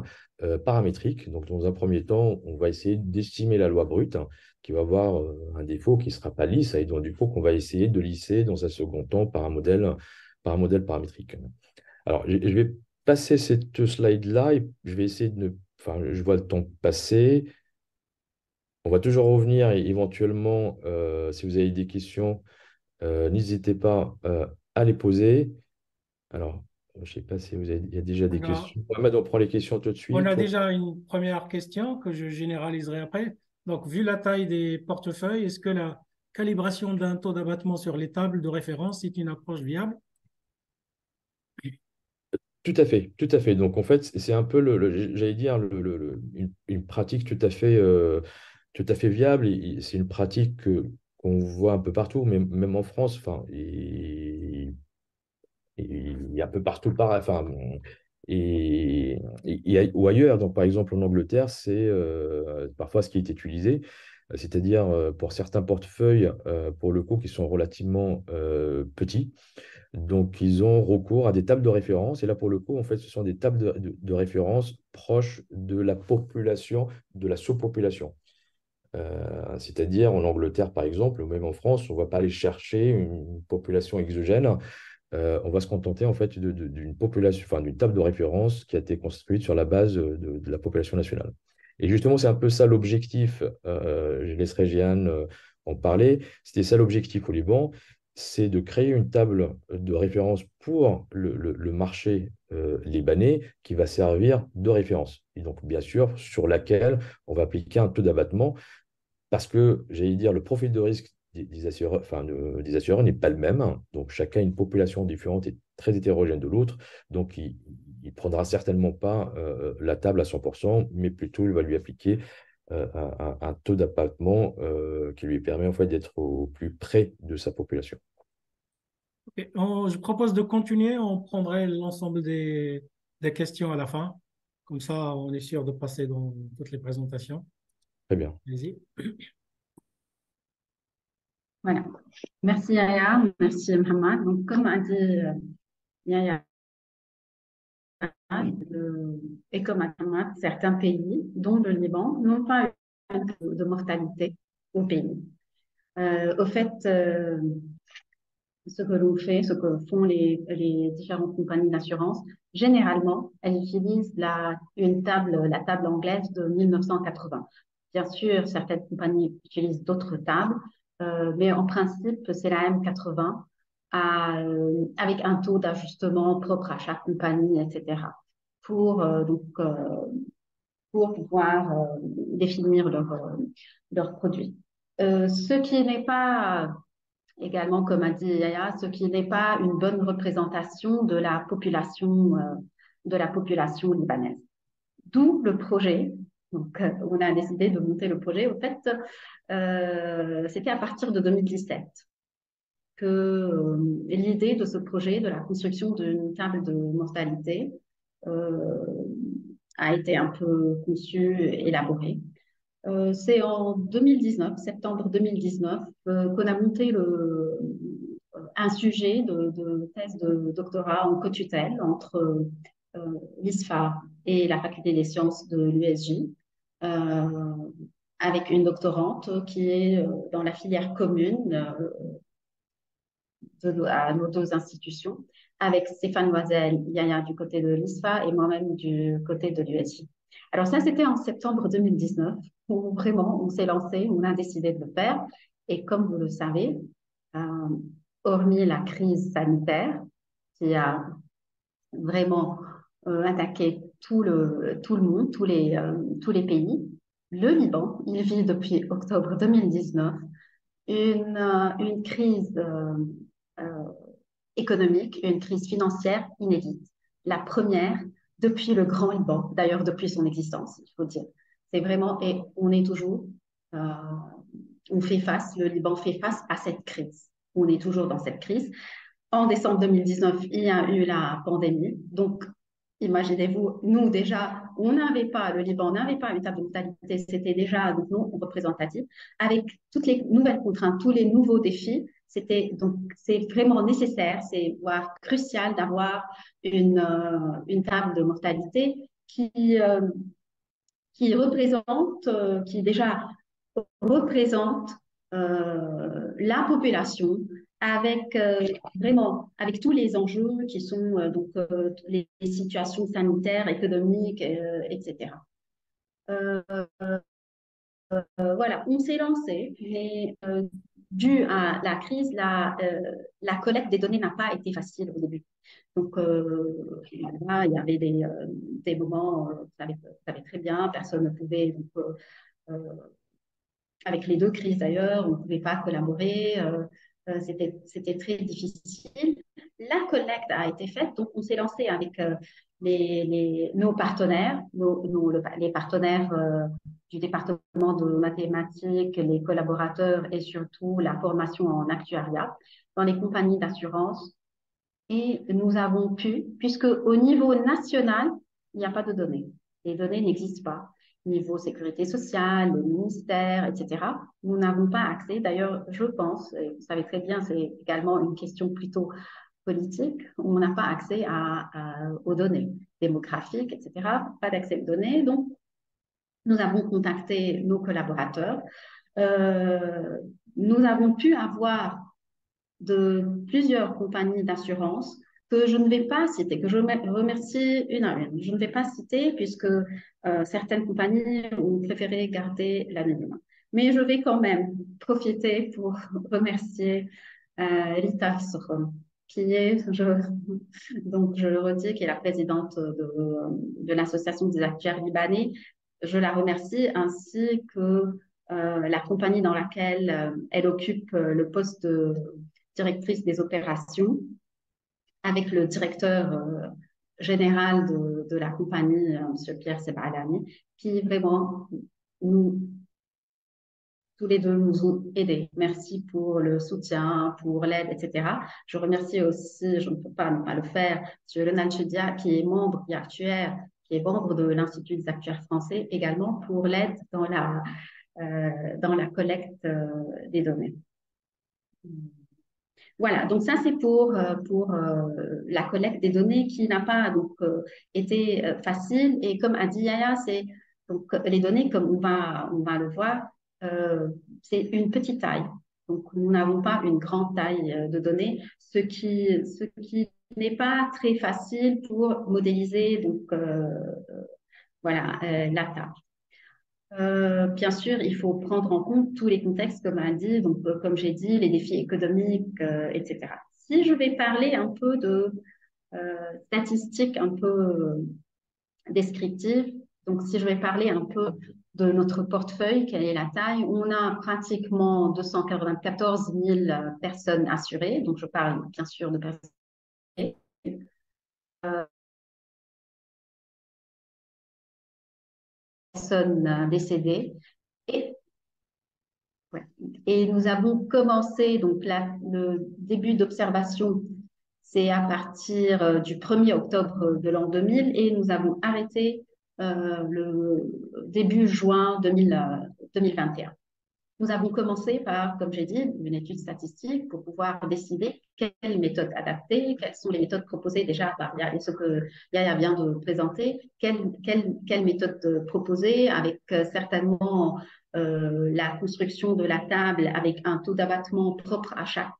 paramétrique. Donc, dans un premier temps, on va essayer d'estimer la loi brute, hein, qui va avoir un défaut qui ne sera pas lisse, et donc du coup, qu'on va essayer de lisser dans un second temps par un modèle paramétrique. Alors, je vais passer cette slide-là et je vais essayer de ne... Enfin, je vois le temps passer. On va toujours revenir et éventuellement, si vous avez des questions, n'hésitez pas à les poser. Alors, je ne sais pas si il y a déjà des questions. Ahmed, on prend les questions tout de On suite. a déjà une première question que je généraliserai après. Donc, vu la taille des portefeuilles, est-ce que la calibration d'un taux d'abattement sur les tables de référence est une approche viable? Tout à fait, tout à fait. Donc, en fait, c'est un peu, j'allais dire, une pratique tout à fait viable. C'est une pratique qu'on voit un peu partout, même en France. Enfin, et un peu partout pareil, enfin, ou ailleurs. Donc, par exemple, en Angleterre, c'est parfois ce qui est utilisé, c'est-à-dire pour certains portefeuilles, pour le coup, qui sont relativement petits. Donc, ils ont recours à des tables de référence. Et là, pour le coup, en fait, ce sont des tables de référence proches de la population, de la sous-population. C'est-à-dire, en Angleterre, par exemple, ou même en France, on ne va pas aller chercher une population exogène. On va se contenter en fait d'une population, enfin d'une table de référence qui a été construite sur la base de la population nationale. Et justement, c'est un peu ça l'objectif. Je laisserai Jeanne en parler. C'était ça l'objectif au Liban, c'est de créer une table de référence pour le marché libanais qui va servir de référence. Et donc, bien sûr, sur laquelle on va appliquer un taux d'abattement parce que, j'allais dire, le profil de risque des assureurs, des assureurs n'est pas le même. Donc, chacun a une population différente et très hétérogène de l'autre. Donc, il ne prendra certainement pas la table à 100%, mais plutôt il va lui appliquer un taux d'abattement qui lui permet en fait d'être au plus près de sa population. Ok, je propose de continuer. On prendrait l'ensemble des questions à la fin. Comme ça, on est sûr de passer dans toutes les présentations. Très bien. Allez-y. Voilà. Merci Yaya, merci Mohamed. Donc, comme a dit Yaya, et comme a dit Mohamed, certains pays, dont le Liban, n'ont pas eu de mortalité au pays. Au fait, ce que l'on fait, ce que font les différentes compagnies d'assurance, généralement, elles utilisent la table anglaise de 1980. Bien sûr, certaines compagnies utilisent d'autres tables, mais en principe, c'est la M80 avec un taux d'ajustement propre à chaque compagnie, etc., pour, pour pouvoir définir leurs produits. Ce qui n'est pas également, comme a dit Yaya, ce qui n'est pas une bonne représentation de la population libanaise. D'où le projet. Donc, on a décidé de monter le projet. Au fait, c'était à partir de 2017 que l'idée de ce projet, de la construction d'une table de mortalité, euh, a été un peu conçue, élaborée. C'est en 2019, septembre 2019, qu'on a monté un sujet de thèse de doctorat en co-tutelle entre l'ISFA et la faculté des sciences de l'USJ, avec une doctorante qui est dans la filière commune à nos deux institutions, avec Stéphane Loisel, Yaya du côté de l'ISFA et moi-même du côté de l'USJ. Alors ça, c'était en septembre 2019, où vraiment on s'est lancé, on a décidé de le faire. Et comme vous le savez, euh, hormis la crise sanitaire qui a vraiment attaqué tout le monde, tous les pays, le Liban, il vit depuis octobre 2019 une crise euh, économique, une crise financière inédite. La première depuis le Grand Liban, d'ailleurs depuis son existence, il faut dire. C'est vraiment, et on est toujours, euh, on fait face, le Liban fait face à cette crise. On est toujours dans cette crise. En décembre 2019, il y a eu la pandémie. Donc, imaginez-vous, nous déjà, on n'avait pas, le Liban n'avait pas une table de mortalité, c'était déjà non représentatif. Avec toutes les nouvelles contraintes, tous les nouveaux défis, donc c'est vraiment nécessaire, c'est voire crucial d'avoir une table de mortalité qui représente, qui déjà représente la population avec vraiment avec tous les enjeux qui sont les situations sanitaires, économiques, etc. Euh, voilà, on s'est lancé, mais dû à la crise, la collecte des données n'a pas été facile au début. Donc, là, il y avait des moments, vous savez très bien, personne ne pouvait, avec les deux crises d'ailleurs, on ne pouvait pas collaborer, c'était très difficile. La collecte a été faite, donc on s'est lancé avec nos partenaires, les partenaires du département de mathématiques, les collaborateurs et surtout la formation en actuariat dans les compagnies d'assurance. Et nous avons pu, puisque au niveau national, il n'y a pas de données. Les données n'existent pas. Niveau sécurité sociale, le ministère, etc. Nous n'avons pas accès. D'ailleurs, je pense, et vous savez très bien, c'est également une question plutôt politique, on n'a pas accès aux données démographiques, etc. Pas d'accès aux données. Donc, nous avons contacté nos collaborateurs. Euh, Nous avons pu avoir de plusieurs compagnies d'assurance que je ne vais pas citer, que je remercie une à une. Je ne vais pas citer puisque certaines compagnies ont préféré garder l'anonymat. Mais je vais quand même profiter pour remercier Rita Sokhom, qui est, donc je le redis, qui est la présidente de l'Association des actuaires libanais. Je la remercie ainsi que la compagnie dans laquelle elle occupe le poste de directrice des opérations, avec le directeur général de la compagnie, M. Pierre Sebalani, qui vraiment, tous les deux nous ont aidés. Merci pour le soutien, pour l'aide, etc. Je remercie aussi, je ne peux pas ne pas le faire, M. Ronald Chedia, qui est membre et actuaire, qui est membre de l'Institut des actuaires français, également pour l'aide dans la collecte des données. Voilà, donc ça c'est pour la collecte des données qui n'a pas donc, été facile. Et comme a dit Yaya, c'est donc les données, comme on va le voir, c'est une petite taille. Donc nous n'avons pas une grande taille de données, ce qui n'est pas très facile pour modéliser donc, voilà, la tâche. Bien sûr, il faut prendre en compte tous les contextes, comme a dit, donc, comme j'ai dit, les défis économiques, etc. Si je vais parler un peu de statistiques un peu descriptives, donc si je vais parler un peu de notre portefeuille, quelle est la taille, on a pratiquement 294 000 personnes assurées, donc je parle bien sûr de personnes décédées. Et nous avons commencé, donc le début d'observation, c'est à partir du 1er octobre de l'an 2000 et nous avons arrêté le début juin 2021. Nous avons commencé par, comme j'ai dit, une étude statistique pour pouvoir décider quelles méthodes adapter, quelles sont les méthodes proposées déjà par ce que Yaya vient de présenter, quelles méthodes proposer avec certainement la construction de la table avec un taux d'abattement propre à chaque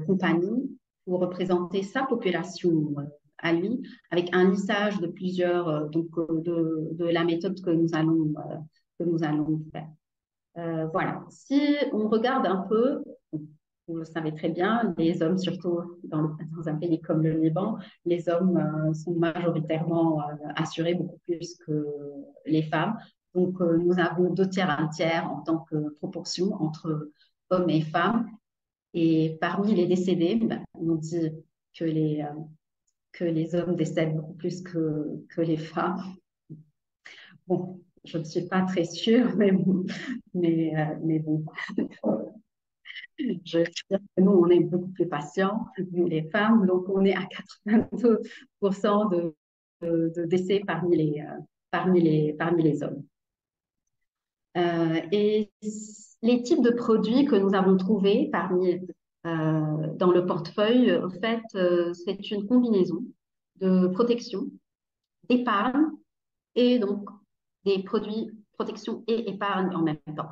compagnie pour représenter sa population à lui, avec un lissage de plusieurs, de la méthode que nous allons faire. Voilà, si on regarde un peu, vous le savez très bien, les hommes, surtout dans un pays comme le Liban, les hommes sont majoritairement assurés beaucoup plus que les femmes. Donc, nous avons 2 tiers, 1 tiers en tant que proportion entre hommes et femmes. Et parmi les décédés, on dit que les hommes décèdent beaucoup plus que les femmes. Bon, je ne suis pas très sûre, mais bon. Je veux dire que nous, on est beaucoup plus patients, nous les femmes, donc on est à 82% de décès parmi les hommes. Et les types de produits que nous avons trouvés dans le portefeuille, en fait, c'est une combinaison de protection, d'épargne et donc des produits protection et épargne en même temps.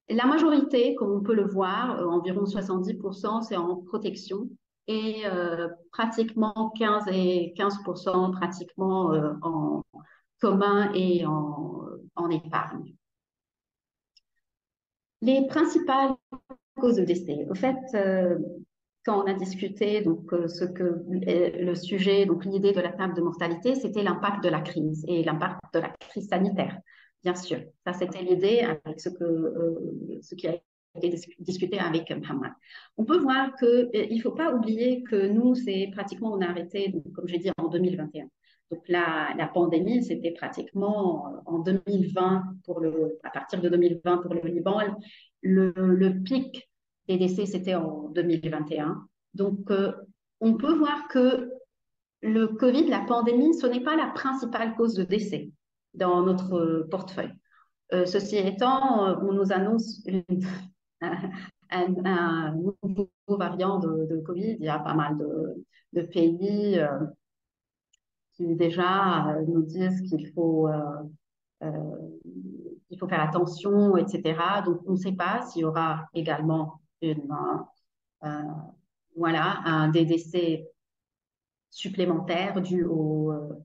La majorité, comme on peut le voir, environ 70%, c'est en protection et pratiquement 15% pratiquement en commun et en épargne. Les principales causes de décès. Au fait, quand on a discuté, donc le sujet, donc l'idée de la table de mortalité, c'était l'impact de la crise et l'impact de la crise sanitaire. Bien sûr, ça c'était l'idée avec ce qui a été discuté avec Mohamed. On peut voir qu'il ne faut pas oublier que nous, c'est pratiquement, on a arrêté, donc, comme j'ai dit, en 2021. Donc la pandémie, c'était pratiquement en 2020, à partir de 2020 pour le Liban, le pic des décès, c'était en 2021. Donc on peut voir que le Covid, la pandémie, ce n'est pas la principale cause de décès dans notre portefeuille. Ceci étant, on nous annonce un nouveau variant de Covid. Il y a pas mal de pays qui déjà nous disent qu'il faut faire attention, etc. Donc, on ne sait pas s'il y aura également des décès supplémentaires dus au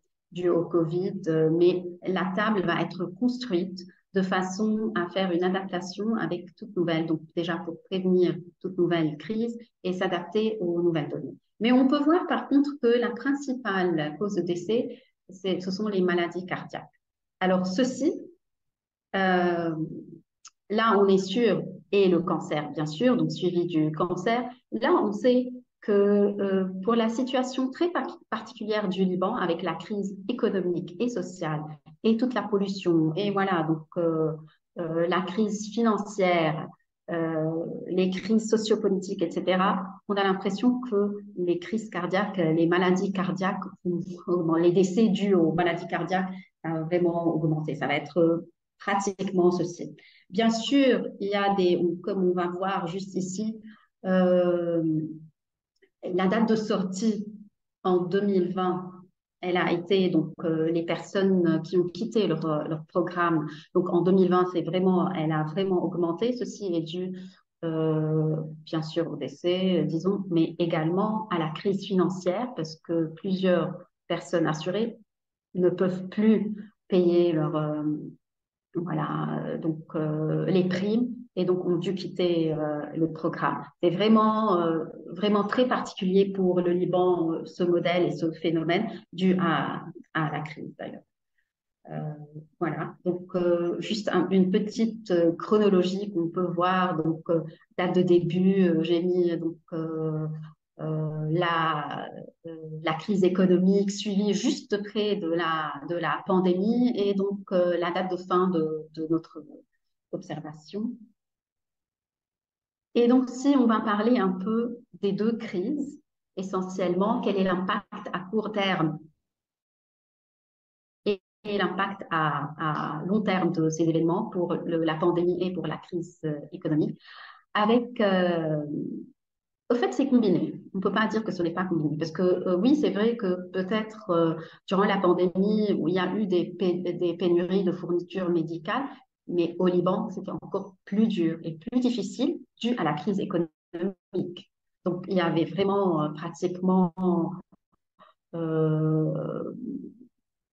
Covid, mais la table va être construite de façon à faire une adaptation avec toute nouvelle, donc déjà pour prévenir toute nouvelle crise et s'adapter aux nouvelles données. Mais on peut voir par contre que la principale cause de décès, ce sont les maladies cardiaques. Alors ceci, Là, on est sûr, et le cancer, bien sûr, donc suivi du cancer. Là, on sait que pour la situation très particulière du Liban, avec la crise économique et sociale, et toute la pollution, et voilà, donc la crise financière, les crises sociopolitiques, etc., on a l'impression que les crises cardiaques, les maladies cardiaques, les décès dus aux maladies cardiaques, ont vraiment augmenté. Ça va être pratiquement ceci. Bien sûr, il y a comme on va voir juste ici, euh, la date de sortie en 2020, elle a été, donc les personnes qui ont quitté leur programme, donc en 2020, elle a vraiment augmenté. Ceci est dû, bien sûr, au décès, disons, mais également à la crise financière, parce que plusieurs personnes assurées ne peuvent plus payer les primes et donc ont dû quitter le programme. C'est vraiment très particulier pour le Liban, ce modèle et ce phénomène dû à la crise d'ailleurs. Voilà, donc juste une petite chronologie qu'on peut voir, donc date de début, j'ai mis donc la crise économique suivie juste près de la pandémie et donc la date de fin de notre observation. Et donc, si on va parler un peu des deux crises, essentiellement, quel est l'impact à court terme et l'impact à long terme de ces événements pour la pandémie et pour la crise économique, avec au fait, c'est combiné. On ne peut pas dire que ce n'est pas combiné. Parce que oui, c'est vrai que peut-être durant la pandémie, où il y a eu des pénuries de fournitures médicales, mais au Liban, c'était encore plus dur et plus difficile dû à la crise économique. Donc, il y avait vraiment pratiquement euh,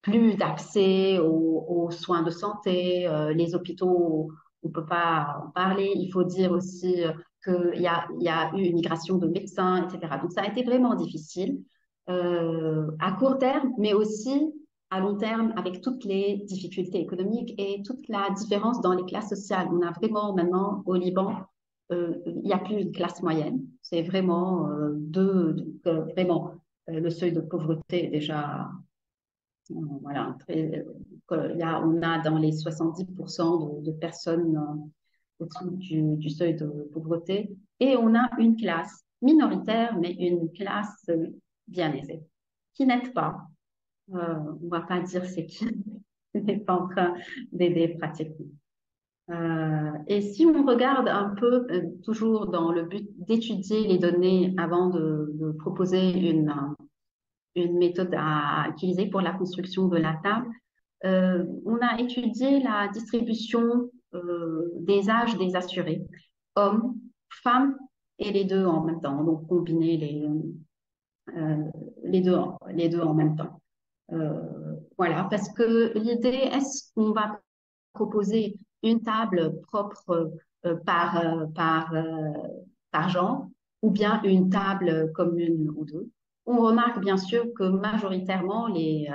plus d'accès aux soins de santé, les hôpitaux, on ne peut pas en parler. Il faut dire aussi qu'il y a eu une migration de médecins, etc. Donc, ça a été vraiment difficile à court terme, mais aussi à long terme avec toutes les difficultés économiques et toute la différence dans les classes sociales. On a vraiment maintenant au Liban, il n'y a plus une classe moyenne. C'est vraiment le seuil de pauvreté est déjà voilà, on a dans les 70% de personnes au-dessous du seuil de pauvreté et on a une classe minoritaire, mais une classe bien aisée, qui n'aide pas. On ne va pas dire c'est qui n'est pas en train d'aider pratiquement. Et si on regarde un peu, toujours dans le but d'étudier les données avant de proposer une méthode à utiliser pour la construction de la table, on a étudié la distribution des âges des assurés, hommes, femmes et les deux en même temps, donc combiner les deux en même temps. Voilà, parce que l'idée, est-ce qu'on va proposer une table propre par genre ou bien une table commune ou deux? On remarque bien sûr que majoritairement les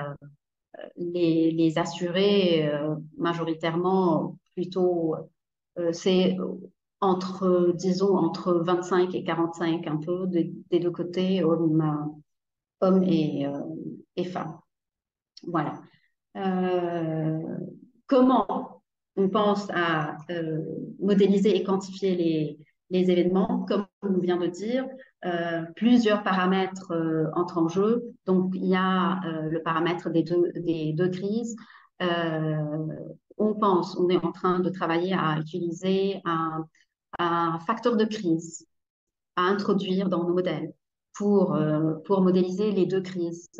assurés, majoritairement plutôt, c'est disons, entre 25 et 45, un peu des deux côtés, hommes et femmes. Voilà. Comment on pense à modéliser et quantifier les événements? Comme on vient de dire, plusieurs paramètres entrent en jeu. Donc, il y a le paramètre des deux crises. On est en train de travailler à utiliser un facteur de crise à introduire dans nos modèles pour modéliser les deux crises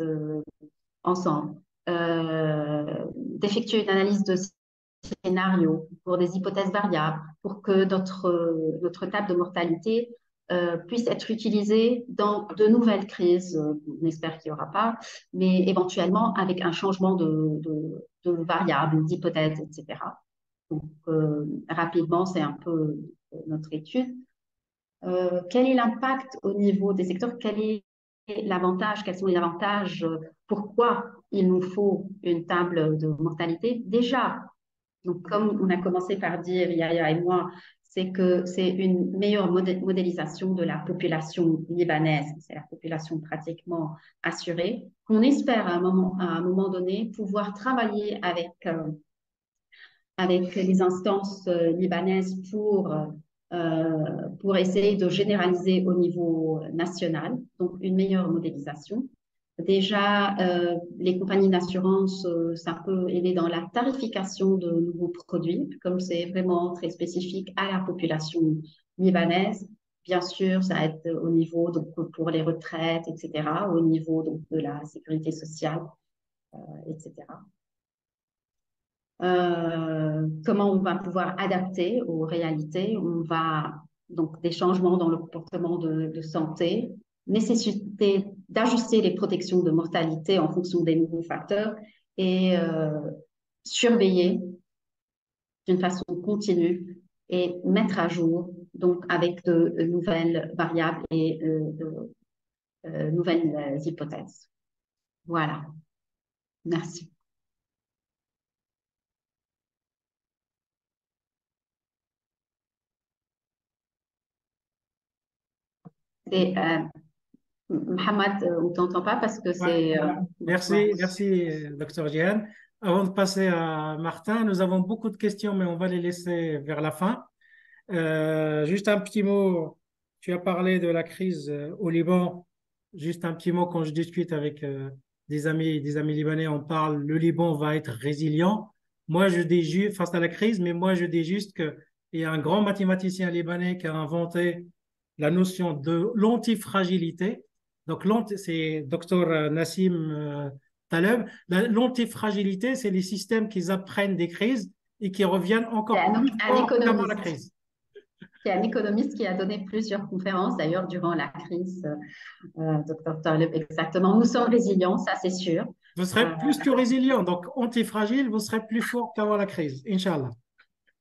ensemble. D'effectuer une analyse de scénario pour des hypothèses variables, pour que notre table de mortalité puisse être utilisée dans de nouvelles crises. On espère qu'il n'y aura pas, mais éventuellement avec un changement de variables, d'hypothèses, etc. Donc, rapidement, c'est un peu notre étude. Quel est l'impact au niveau des secteurs? Quel est l'avantage? Quels sont les avantages? Pourquoi il nous faut une table de mortalité? Déjà, Donc, comme on a commencé par dire, Yaya et moi, c'est que c'est une meilleure modélisation de la population libanaise, c'est la population pratiquement assurée, qu'on espère à un moment donné pouvoir travailler avec les instances libanaises pour essayer de généraliser au niveau national, donc une meilleure modélisation. Déjà, les compagnies d'assurance, ça peut aider dans la tarification de nouveaux produits, comme c'est vraiment très spécifique à la population libanaise. Bien sûr, ça aide au niveau donc, pour les retraites, etc., au niveau donc, de la sécurité sociale, etc. Comment on va pouvoir adapter aux réalités. On va donc des changements dans le comportement de santé, nécessité d'ajuster les protections de mortalité en fonction des nouveaux facteurs et surveiller d'une façon continue et mettre à jour donc avec de nouvelles variables et de nouvelles hypothèses. Voilà. Merci. Et, Mohamed, on ne t'entend pas parce que Ouais, c'est... ouais. merci, docteur Jehan. Avant de passer à Martin, nous avons beaucoup de questions, mais on va les laisser vers la fin. Juste un petit mot, tu as parlé de la crise au Liban. Juste un petit mot, quand je discute avec des amis libanais, on parle, le Liban va être résilient. Moi, je dis juste, face à la crise, mais moi, je dis juste qu'il y a un grand mathématicien libanais qui a inventé la notion de l'antifragilité. Donc, c'est docteur Nassim Taleb. L'antifragilité, c'est les systèmes qui apprennent des crises et qui reviennent C'est encore plus forts qu'avant la crise. C'est un économiste qui a donné plusieurs conférences, d'ailleurs, durant la crise, Dr. Taleb, exactement. Nous sommes résilients, ça c'est sûr. Vous serez plus que résilient, donc antifragile, vous serez plus fort qu'avant la crise, Inch'Allah.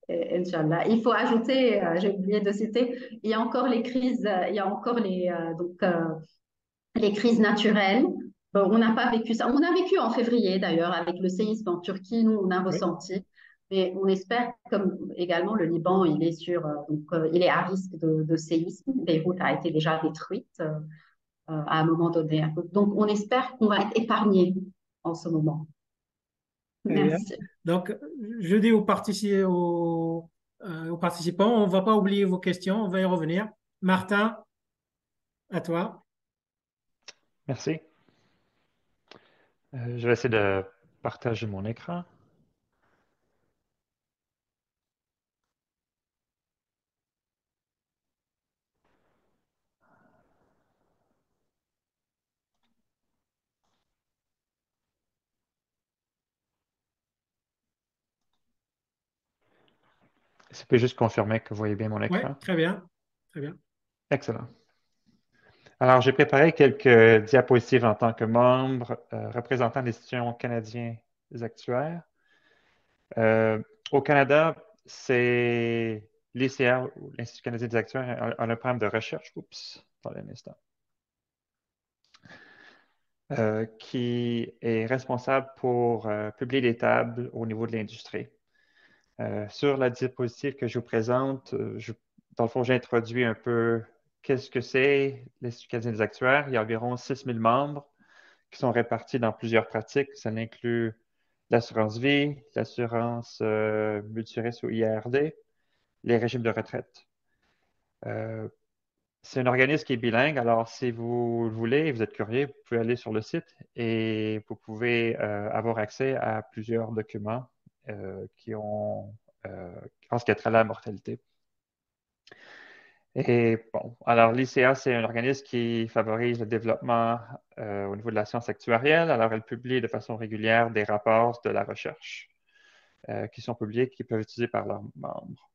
Inch'Allah. Il faut ajouter, j'ai oublié de citer, il y a encore les crises, il y a encore les crises naturelles. Bon, on n'a pas vécu ça. On a vécu en février d'ailleurs avec le séisme en Turquie. Nous, on a Oui. ressenti. Mais on espère, comme également le Liban, il est à risque de séisme. Beyrouth a été déjà détruite à un moment donné. Donc, on espère qu'on va être épargné en ce moment. Très bien. Merci. Donc, je dis aux participants, on ne va pas oublier vos questions, on va y revenir. Martin, à toi. Merci. Je vais essayer de partager mon écran. Est-ce que vous pouvez juste confirmer que vous voyez bien mon Oui, écran? très bien. Très bien. Excellent. Alors, j'ai préparé quelques diapositives en tant que membre représentant l'institution canadien des actuaires. Au Canada, c'est l'ICR, l'Institut canadien des actuaires, a un programme de recherche, attendez un instant, qui est responsable pour publier des tables au niveau de l'industrie. Sur la diapositive que je vous présente, dans le fond, j'introduis un peu qu'est-ce que c'est l'Institut canadien des actuaires. Il y a environ 6000 membres qui sont répartis dans plusieurs pratiques. Ça inclut l'assurance vie, l'assurance multirisque ou IRD, les régimes de retraite. C'est un organisme qui est bilingue, alors si vous le voulez, vous êtes curieux, vous pouvez aller sur le site et vous pouvez avoir accès à plusieurs documents qui ont en ce qui a trait à la mortalité. Et bon, alors l'ICA, c'est un organisme qui favorise le développement au niveau de la science actuarielle. Alors, elle publie de façon régulière des rapports de la recherche qui sont publiés, qui peuvent être utilisés par leurs membres.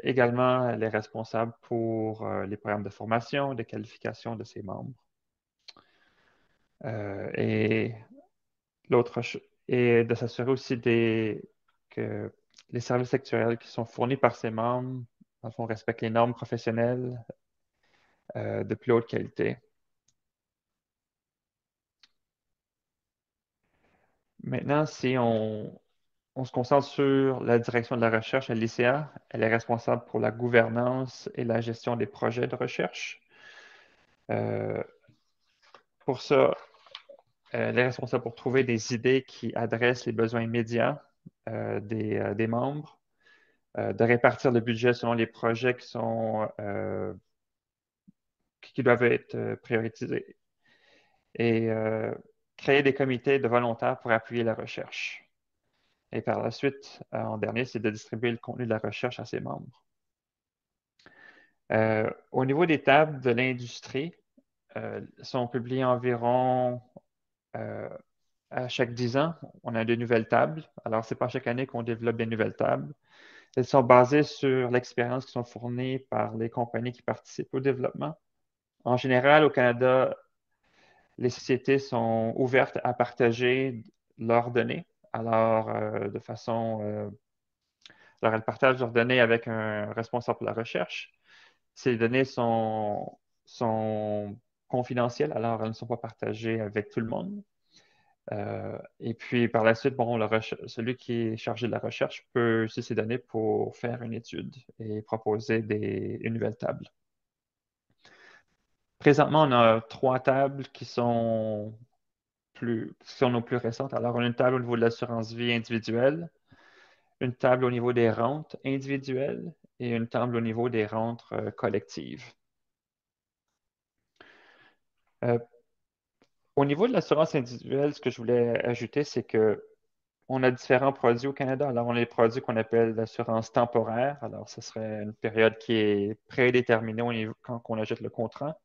Également, elle est responsable pour les programmes de formation, de qualification de ses membres. Et l'autre, et de s'assurer aussi que les services actuariels qui sont fournis par ses membres, dans le fond, respectent les normes professionnelles de plus haute qualité. Maintenant, si on On se concentre sur la direction de la recherche à l'ICA. Elle est responsable pour la gouvernance et la gestion des projets de recherche. Pour ça, elle est responsable pour trouver des idées qui adressent les besoins immédiats des membres, de répartir le budget selon les projets qui doivent être prioritisés et créer des comités de volontaires pour appuyer la recherche. Et par la suite, en dernier, c'est de distribuer le contenu de la recherche à ses membres. Au niveau des tables de l'industrie, sont publiées environ à chaque 10 ans. On a de nouvelles tables. Alors, ce n'est pas chaque année qu'on développe des nouvelles tables. Elles sont basées sur l'expérience qui sont fournies par les compagnies qui participent au développement. En général, au Canada, les sociétés sont ouvertes à partager leurs données. Alors, alors elles partagent leurs données avec un responsable de la recherche. Ces données sont confidentielles, alors elles ne sont pas partagées avec tout le monde. Et puis par la suite, bon, celui qui est chargé de la recherche peut utiliser ces données pour faire une étude et proposer une nouvelle table. Présentement, on a 3 tables qui sont nos plus récentes. Alors, on a une table au niveau de l'assurance vie individuelle, une table au niveau des rentes individuelles et une table au niveau des rentes collectives. Au niveau de l'assurance individuelle, ce que je voulais ajouter, c'est que on a différents produits au Canada. Alors, on a les produits qu'on appelle l'assurance temporaire. Alors, ce serait une période qui est prédéterminée quand on achète le contrat.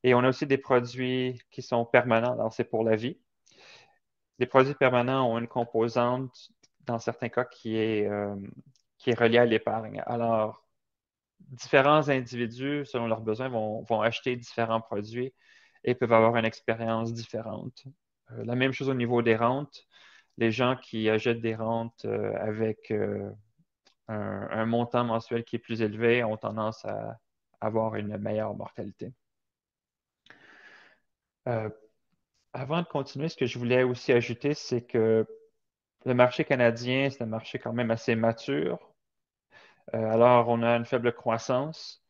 Et on a aussi des produits qui sont permanents. Alors, c'est pour la vie. Les produits permanents ont une composante, dans certains cas, qui est reliée à l'épargne. Alors, différents individus, selon leurs besoins, vont acheter différents produits et peuvent avoir une expérience différente. La même chose au niveau des rentes. Les gens qui achètent des rentes avec un montant mensuel qui est plus élevé ont tendance à avoir une meilleure mortalité. Avant de continuer, ce que je voulais aussi ajouter, c'est que le marché canadien, c'est un marché quand même assez mature. Alors, on a une faible croissance.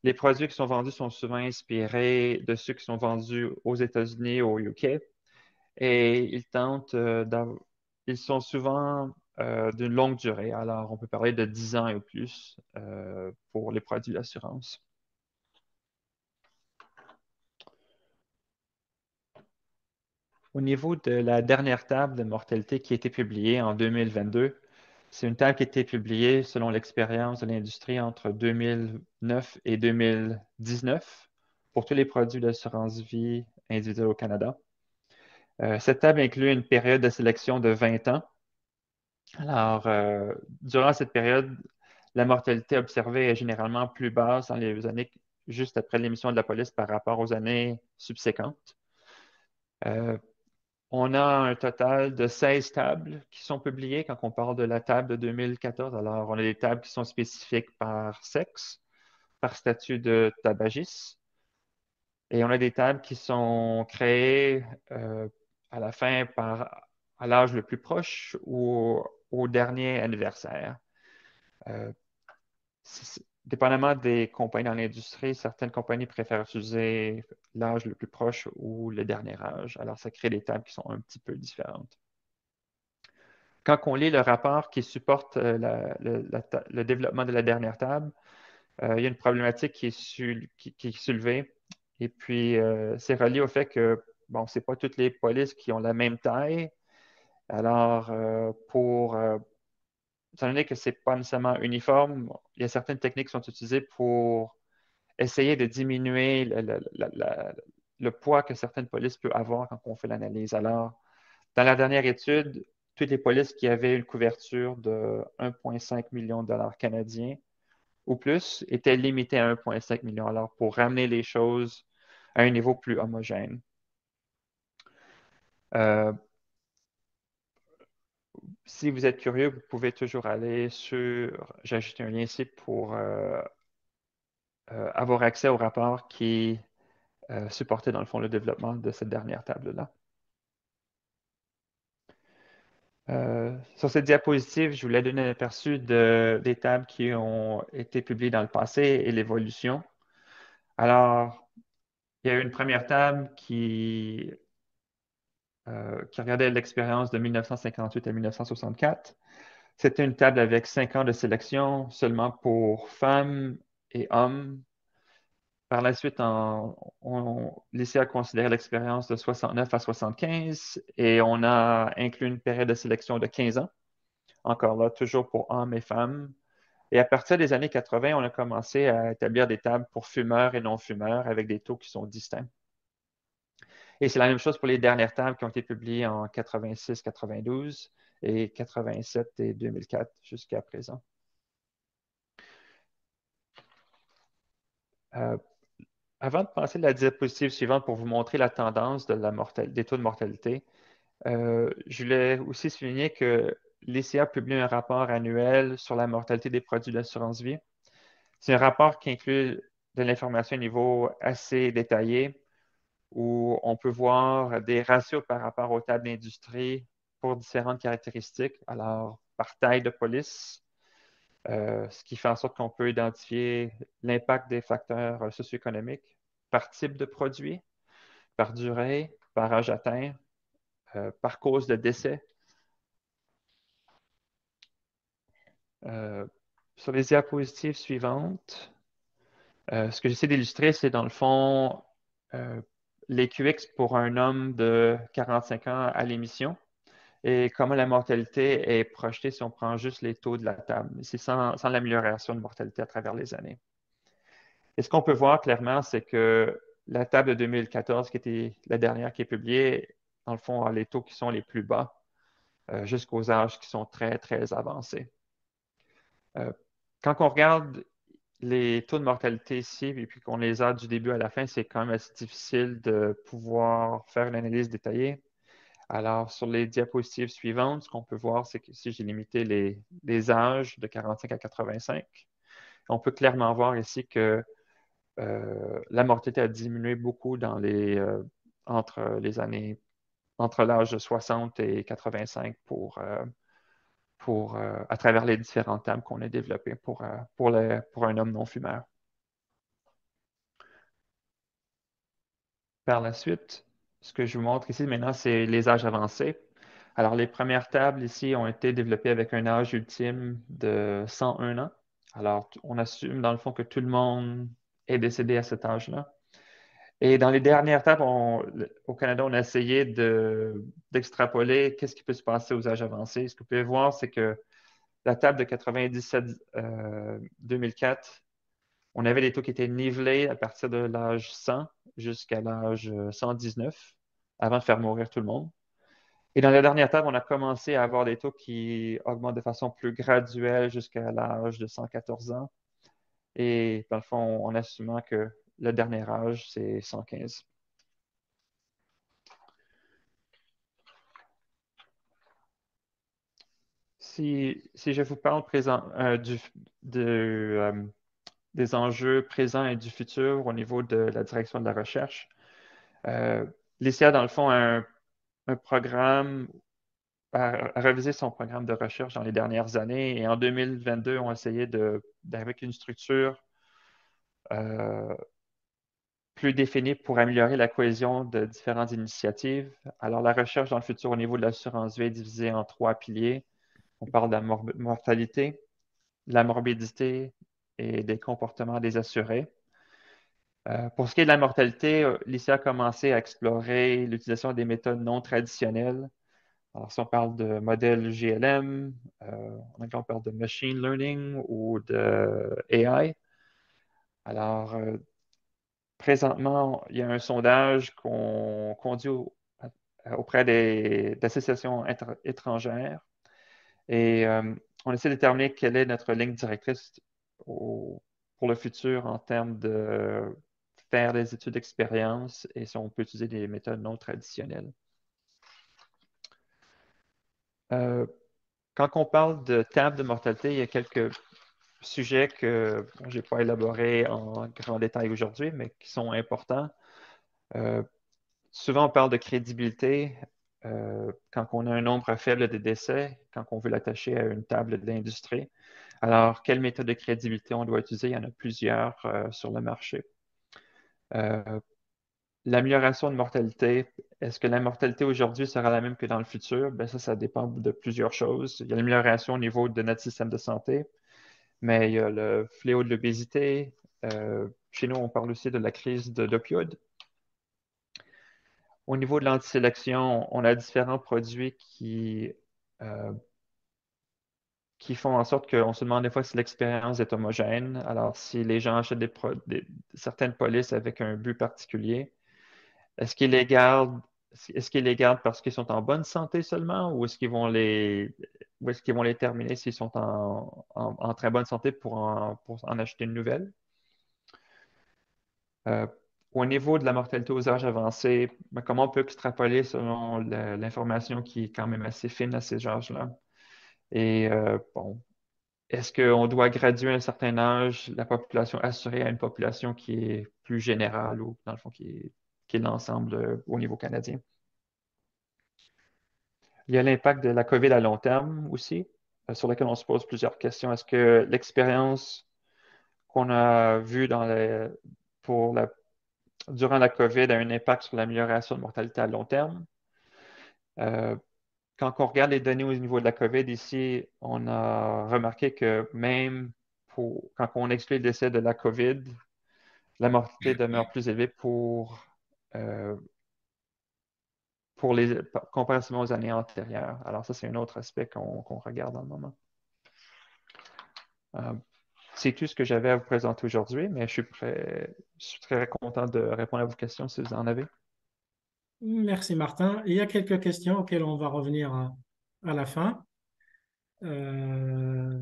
Les produits qui sont vendus sont souvent inspirés de ceux qui sont vendus aux États-Unis, au UK. Et ils sont souvent d'une longue durée. Alors, on peut parler de 10 ans et plus pour les produits d'assurance. Au niveau de la dernière table de mortalité qui a été publiée en 2022, c'est une table qui a été publiée selon l'expérience de l'industrie entre 2009 et 2019 pour tous les produits d'assurance vie individuelle au Canada. Cette table inclut une période de sélection de 20 ans. Alors, durant cette période, la mortalité observée est généralement plus basse dans les années juste après l'émission de la police par rapport aux années subséquentes. On a un total de 16 tables qui sont publiées quand on parle de la table de 2014. Alors, on a des tables qui sont spécifiques par sexe, par statut de tabagisme, et on a des tables qui sont créées à la fin à l'âge le plus proche ou au dernier anniversaire. Dépendamment des compagnies dans l'industrie, certaines compagnies préfèrent utiliser l'âge le plus proche ou le dernier âge. Alors, ça crée des tables qui sont un petit peu différentes. Quand on lit le rapport qui supporte le développement de la dernière table, il y a une problématique qui est soulevée. Et puis, c'est relié au fait que, bon, ce n'est pas toutes les polices qui ont la même taille. Alors, étant donné que ce n'est pas nécessairement uniforme, il y a certaines techniques qui sont utilisées pour essayer de diminuer le poids que certaines polices peuvent avoir quand on fait l'analyse. Alors, dans la dernière étude, toutes les polices qui avaient une couverture de 1,5 million de dollars canadiens ou plus étaient limitées à 1,5 million de dollars pour ramener les choses à un niveau plus homogène. Si vous êtes curieux, vous pouvez toujours aller j'ai ajouté un lien ici pour avoir accès au rapport qui supportait dans le fond le développement de cette dernière table-là. Sur cette diapositive, je voulais donner un aperçu des tables qui ont été publiées dans le passé et l'évolution. Alors, il y a eu une première table qui regardait l'expérience de 1958 à 1964. C'était une table avec 5 ans de sélection seulement pour femmes et hommes. Par la suite, l'ICA a considéré l'expérience de 69 à 75 et on a inclus une période de sélection de 15 ans. Encore là, toujours pour hommes et femmes. Et à partir des années 80, on a commencé à établir des tables pour fumeurs et non-fumeurs avec des taux qui sont distincts. Et c'est la même chose pour les dernières tables qui ont été publiées en 86, 92 et 87 et 2004 jusqu'à présent. Avant de passer à la diapositive suivante pour vous montrer la tendance des taux de mortalité, je voulais aussi souligner que l'ICA publie un rapport annuel sur la mortalité des produits d'assurance vie. C'est un rapport qui inclut de l'information à un niveau assez détaillé où on peut voir des ratios par rapport aux tables d'industrie pour différentes caractéristiques. Alors, par taille de police, ce qui fait en sorte qu'on peut identifier l'impact des facteurs socio-économiques par type de produit, par durée, par âge atteint, par cause de décès. Sur les diapositives suivantes, ce que j'essaie d'illustrer, c'est dans le fond les QX pour un homme de 45 ans à l'émission et comment la mortalité est projetée si on prend juste les taux de la table. C'est sans l'amélioration de mortalité à travers les années. Et ce qu'on peut voir clairement, c'est que la table de 2014, qui était la dernière qui est publiée, dans le fond, a les taux qui sont les plus bas jusqu'aux âges qui sont très, très avancés. Quand on regarde les taux de mortalité ici, et puis qu'on les a du début à la fin, c'est quand même assez difficile de pouvoir faire une analyse détaillée. Alors, sur les diapositives suivantes, ce qu'on peut voir, c'est que ici, j'ai limité les âges de 45 à 85. On peut clairement voir ici que la mortalité a diminué beaucoup entre l'âge de 60 et 85 à travers les différentes tables qu'on a développées pour un homme non-fumeur. Par la suite, ce que je vous montre ici maintenant, c'est les âges avancés. Alors, les premières tables ici ont été développées avec un âge ultime de 101 ans. Alors, on assume dans le fond que tout le monde est décédé à cet âge-là. Et dans les dernières tables, au Canada, on a essayé d'extrapoler qu'est-ce qui peut se passer aux âges avancés. Ce que vous pouvez voir, c'est que la table de 97-2004, on avait des taux qui étaient nivelés à partir de l'âge 100 jusqu'à l'âge 119, avant de faire mourir tout le monde. Et dans la dernière table, on a commencé à avoir des taux qui augmentent de façon plus graduelle jusqu'à l'âge de 114 ans. Et dans le fond, en assumant que le dernier âge, c'est 115. Si je vous parle des enjeux présents et du futur au niveau de la direction de la recherche, l'ICA, dans le fond, a un programme, a révisé son programme de recherche dans les dernières années et en 2022, on a essayé d'arriver avec une structure plus définie pour améliorer la cohésion de différentes initiatives. Alors, la recherche dans le futur au niveau de l'assurance vie est divisée en 3 piliers. On parle de la mortalité, de la morbidité et des comportements des assurés. Pour ce qui est de la mortalité, l'ICA a commencé à explorer l'utilisation des méthodes non traditionnelles. Alors, si on parle de modèle GLM, en anglais, on parle de machine learning ou de AI. Alors, présentement, il y a un sondage qu'on conduit auprès d'associations étrangères et on essaie de déterminer quelle est notre ligne directrice pour le futur en termes de faire des études d'expérience et si on peut utiliser des méthodes non traditionnelles. Quand on parle de table de mortalité, il y a quelques sujets que je n'ai pas élaborés en grand détail aujourd'hui, mais qui sont importants. Souvent, on parle de crédibilité. quand on a un nombre faible de décès, quand on veut l'attacher à une table d'industrie. Alors, quelle méthode de crédibilité on doit utiliser? Il y en a plusieurs sur le marché. L'amélioration de mortalité, est-ce que la mortalité aujourd'hui sera la même que dans le futur? Ben ça dépend de plusieurs choses. Il y a l'amélioration au niveau de notre système de santé, mais il y a le fléau de l'obésité. Chez nous, on parle aussi de la crise d'opioïdes. Au niveau de l'antisélection, on a différents produits euh, qui font en sorte qu'on se demande des fois si l'expérience est homogène. Alors, si les gens achètent certaines polices avec un but particulier, est-ce qu'ils les gardent, est-ce qu'ils les gardent parce qu'ils sont en bonne santé seulement ou ou est-ce qu'ils vont les terminer s'ils sont en très bonne santé pour en acheter une nouvelle? Euh, Au niveau de la mortalité aux âges avancés, ben, comment on peut extrapoler selon l'information qui est quand même assez fine à ces âges-là? Et bon, est-ce qu'on doit graduer à un certain âge la population assurée à une population qui est plus générale ou dans le fond qui est l'ensemble au niveau canadien? Il y a l'impact de la COVID à long terme aussi, sur lequel on se pose plusieurs questions. Est-ce que l'expérience qu'on a vue durant la COVID a un impact sur l'amélioration de mortalité à long terme? Euh, Quand on regarde les données au niveau de la COVID ici, on a remarqué que même quand on exclut le décès de la COVID, la mortalité demeure plus élevée euh, comparativement aux années antérieures. Alors ça, c'est un autre aspect qu'on regarde dans le moment. Euh, c'est tout ce que j'avais à vous présenter aujourd'hui, mais je suis très content de répondre à vos questions si vous en avez. Merci Martin. Il y a quelques questions auxquelles on va revenir à la fin. Euh,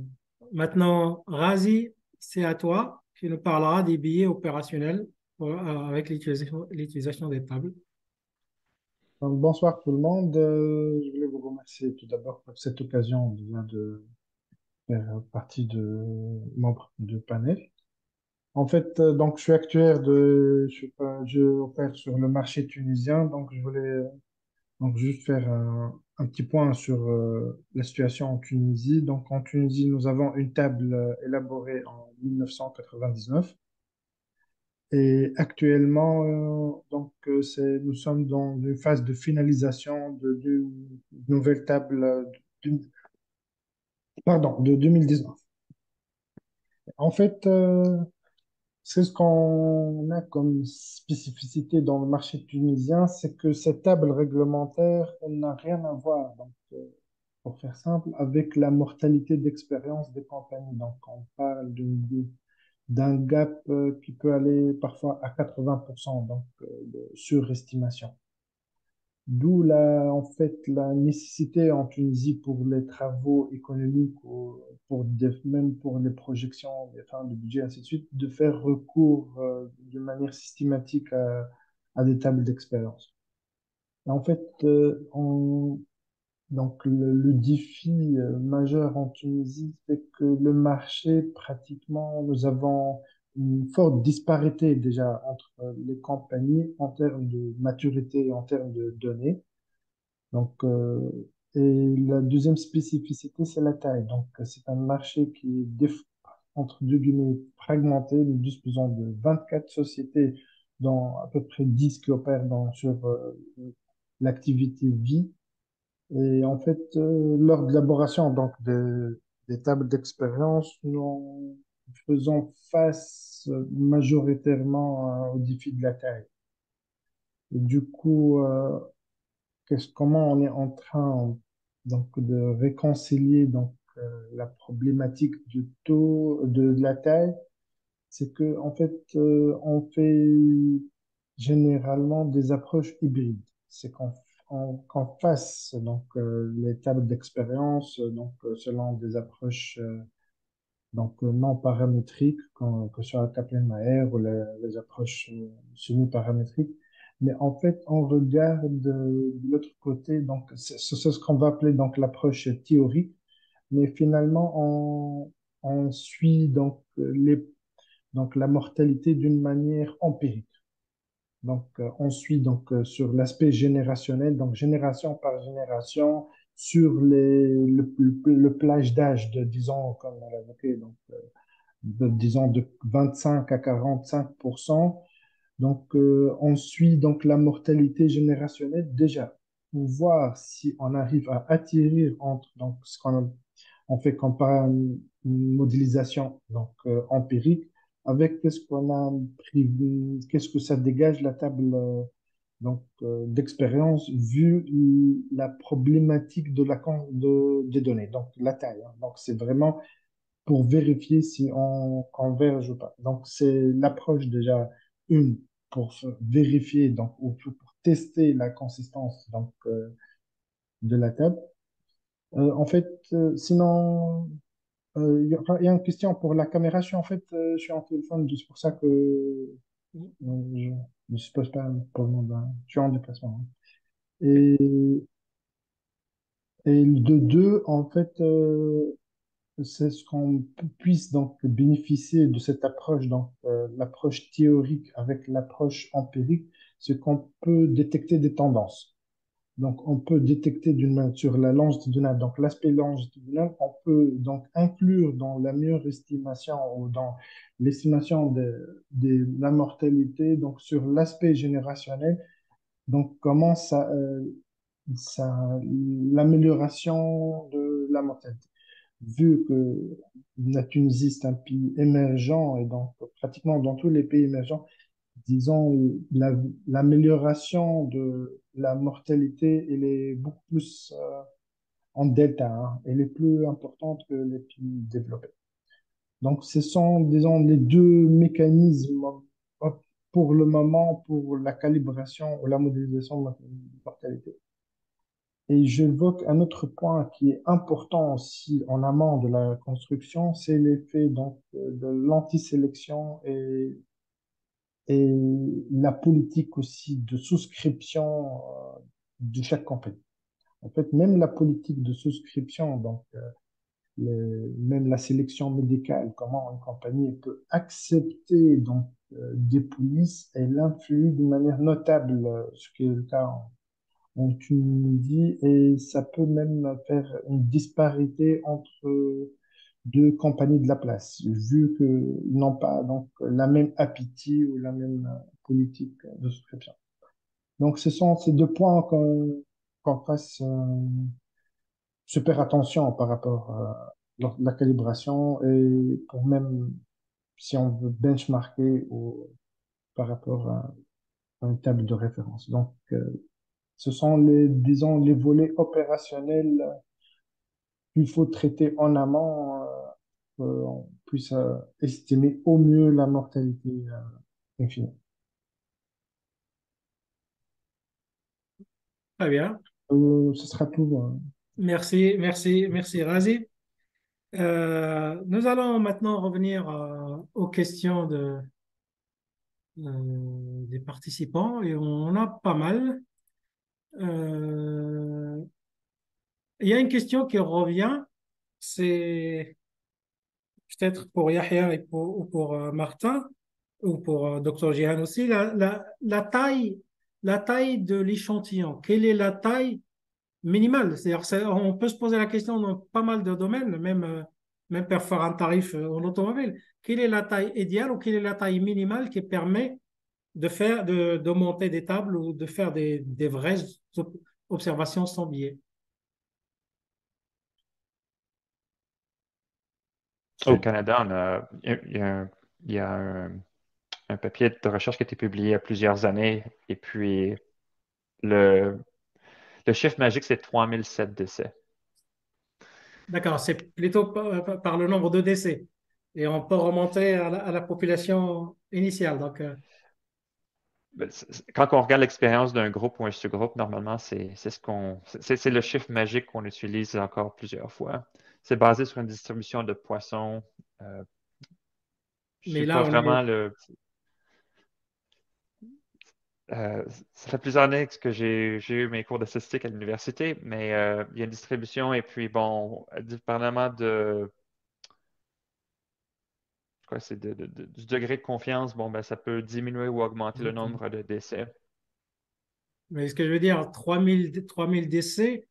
Maintenant, Razi, c'est à toi. Tu nous parleras des billets opérationnels avec l'utilisation des tables. Donc, bonsoir tout le monde. Je voulais vous remercier tout d'abord pour cette occasion déjà de faire partie de membre de panel. En fait, donc je suis actuaire je opère sur le marché tunisien, donc je voulais donc juste faire un petit point sur la situation en Tunisie. Donc en Tunisie, nous avons une table élaborée en 1999 et actuellement, nous sommes dans une phase de finalisation d'une nouvelle table de 2019. En fait, c'est ce qu'on a comme spécificité dans le marché tunisien, c'est que cette table réglementaire, elle n'a rien à voir, donc, pour faire simple, avec la mortalité d'expérience des compagnies. Donc, on parle d'un gap qui peut aller parfois à 80%, donc de surestimation. D'où en fait, la nécessité en Tunisie pour les travaux économiques ou même pour les projections, les fins de budget, ainsi de suite, de faire recours de manière systématique à des tables d'expérience. En fait, donc le défi majeur en Tunisie, c'est que le marché, pratiquement, nous avons une forte disparité déjà entre les compagnies en termes de maturité et en termes de données. Donc, et la deuxième spécificité, c'est la taille. Donc, c'est un marché qui est entre deux guillemets fragmenté. Nous disposons de 24 sociétés, dont à peu près 10 qui opèrent sur l'activité vie. Et en fait, lors de l'élaboration des tables d'expérience, nous faisons face majoritairement au défi de la taille. Et du coup, comment on est en train donc de réconcilier la problématique du taux de la taille, c'est que en fait on fait généralement des approches hybrides. C'est qu'on fasse les tables d'expérience selon des approches non paramétriques, que ce soit Kaplan-Meier ou les approches semi-paramétriques. Mais en fait, on regarde de l'autre côté, donc c'est ce qu'on va appeler donc l'approche théorique, mais finalement on suit donc la mortalité d'une manière empirique. Donc, on suit sur l'aspect générationnel, donc génération par génération, sur le plage d'âge de, disons, comme on l'a évoqué, donc, disons de 25 à 45%. Donc, on suit donc la mortalité générationnelle déjà pour voir si on arrive à atterrir entre donc ce on fait comparer une modélisation donc empirique avec qu'est-ce qu'on a pris, qu'est-ce que ça dégage la table d'expérience vu la problématique des données, donc la taille, hein. Donc, c'est vraiment pour vérifier si on converge ou pas. Donc, c'est l'approche déjà une pour vérifier, donc, ou pour tester la consistance de la table. En fait, sinon, il y a une question pour la caméra. Je suis en téléphone, c'est pour ça que je ne suppose pas pour le moment. Je suis en déplacement, hein. Et, et de deux, en fait, c'est ce qu'on puisse donc bénéficier de cette approche, l'approche théorique avec l'approche empirique, c'est qu'on peut détecter des tendances. Donc, on peut détecter d'une main sur la longitudinale, donc l'aspect longitudinal, on peut donc inclure dans la meilleure estimation ou dans l'estimation de la mortalité, donc sur l'aspect générationnel, donc comment l'amélioration de la mortalité vu que la Tunisie, c'est un pays émergent et donc pratiquement dans tous les pays émergents, disons, l'amélioration de la mortalité, elle est beaucoup plus en delta, hein. Elle est plus importante que les pays développés. Donc, ce sont, disons, les deux mécanismes pour le moment pour la calibration ou la modélisation de la mortalité. Et j'évoque un autre point qui est important aussi en amont de la construction, c'est l'effet de l'antisélection et la politique aussi de souscription de chaque compagnie. En fait, même la politique de souscription, même la sélection médicale, comment une compagnie peut accepter des polices, elle influe de manière notable, ce qui est le cas en Tunisie, et ça peut même faire une disparité entre deux compagnies de la place, vu qu'ils n'ont pas donc la même appétit ou la même politique de souscription. Donc, ce sont ces deux points qu'on fasse super attention par rapport à la calibration et pour même si on veut benchmarker ou par rapport à une table de référence. Donc, ce sont disons, les volets opérationnels qu'il faut traiter en amont, qu'on puisse estimer au mieux la mortalité infinie. Très bien. Ce sera tout. Merci, Razi. Nous allons maintenant revenir aux questions des participants et on en a pas mal. Euh, il y a une question qui revient, c'est peut-être pour Yahya ou pour Martin ou pour Dr. Jihan aussi, la taille de l'échantillon. Quelle est la taille minimale? C'est-à-dire, on peut se poser la question dans pas mal de domaines, même pour faire un tarif en automobile. Quelle est la taille idéale ou quelle est la taille minimale qui permet de monter des tables ou de faire des vraies observations sans biais? Au Canada, il y a un papier de recherche qui a été publié il y a plusieurs années, et puis le, le chiffre magique, c'est 3007 décès. D'accord, c'est plutôt par le nombre de décès. Et on peut remonter à la population initiale. Donc, Quand on regarde l'expérience d'un groupe ou un sous-groupe, normalement, c'est le chiffre magique qu'on utilise encore plusieurs fois. C'est basé sur une distribution de poissons. Je mais suis là, pas on est. vraiment le. Ça fait plusieurs années que j'ai eu mes cours de statistique à l'université, mais il y a une distribution et puis bon, dépendamment de quoi, c'est du degré de confiance. Bon, ben, ça peut diminuer ou augmenter le Exactement. nombre de décès. Mais ce que je veux dire, 3000 décès,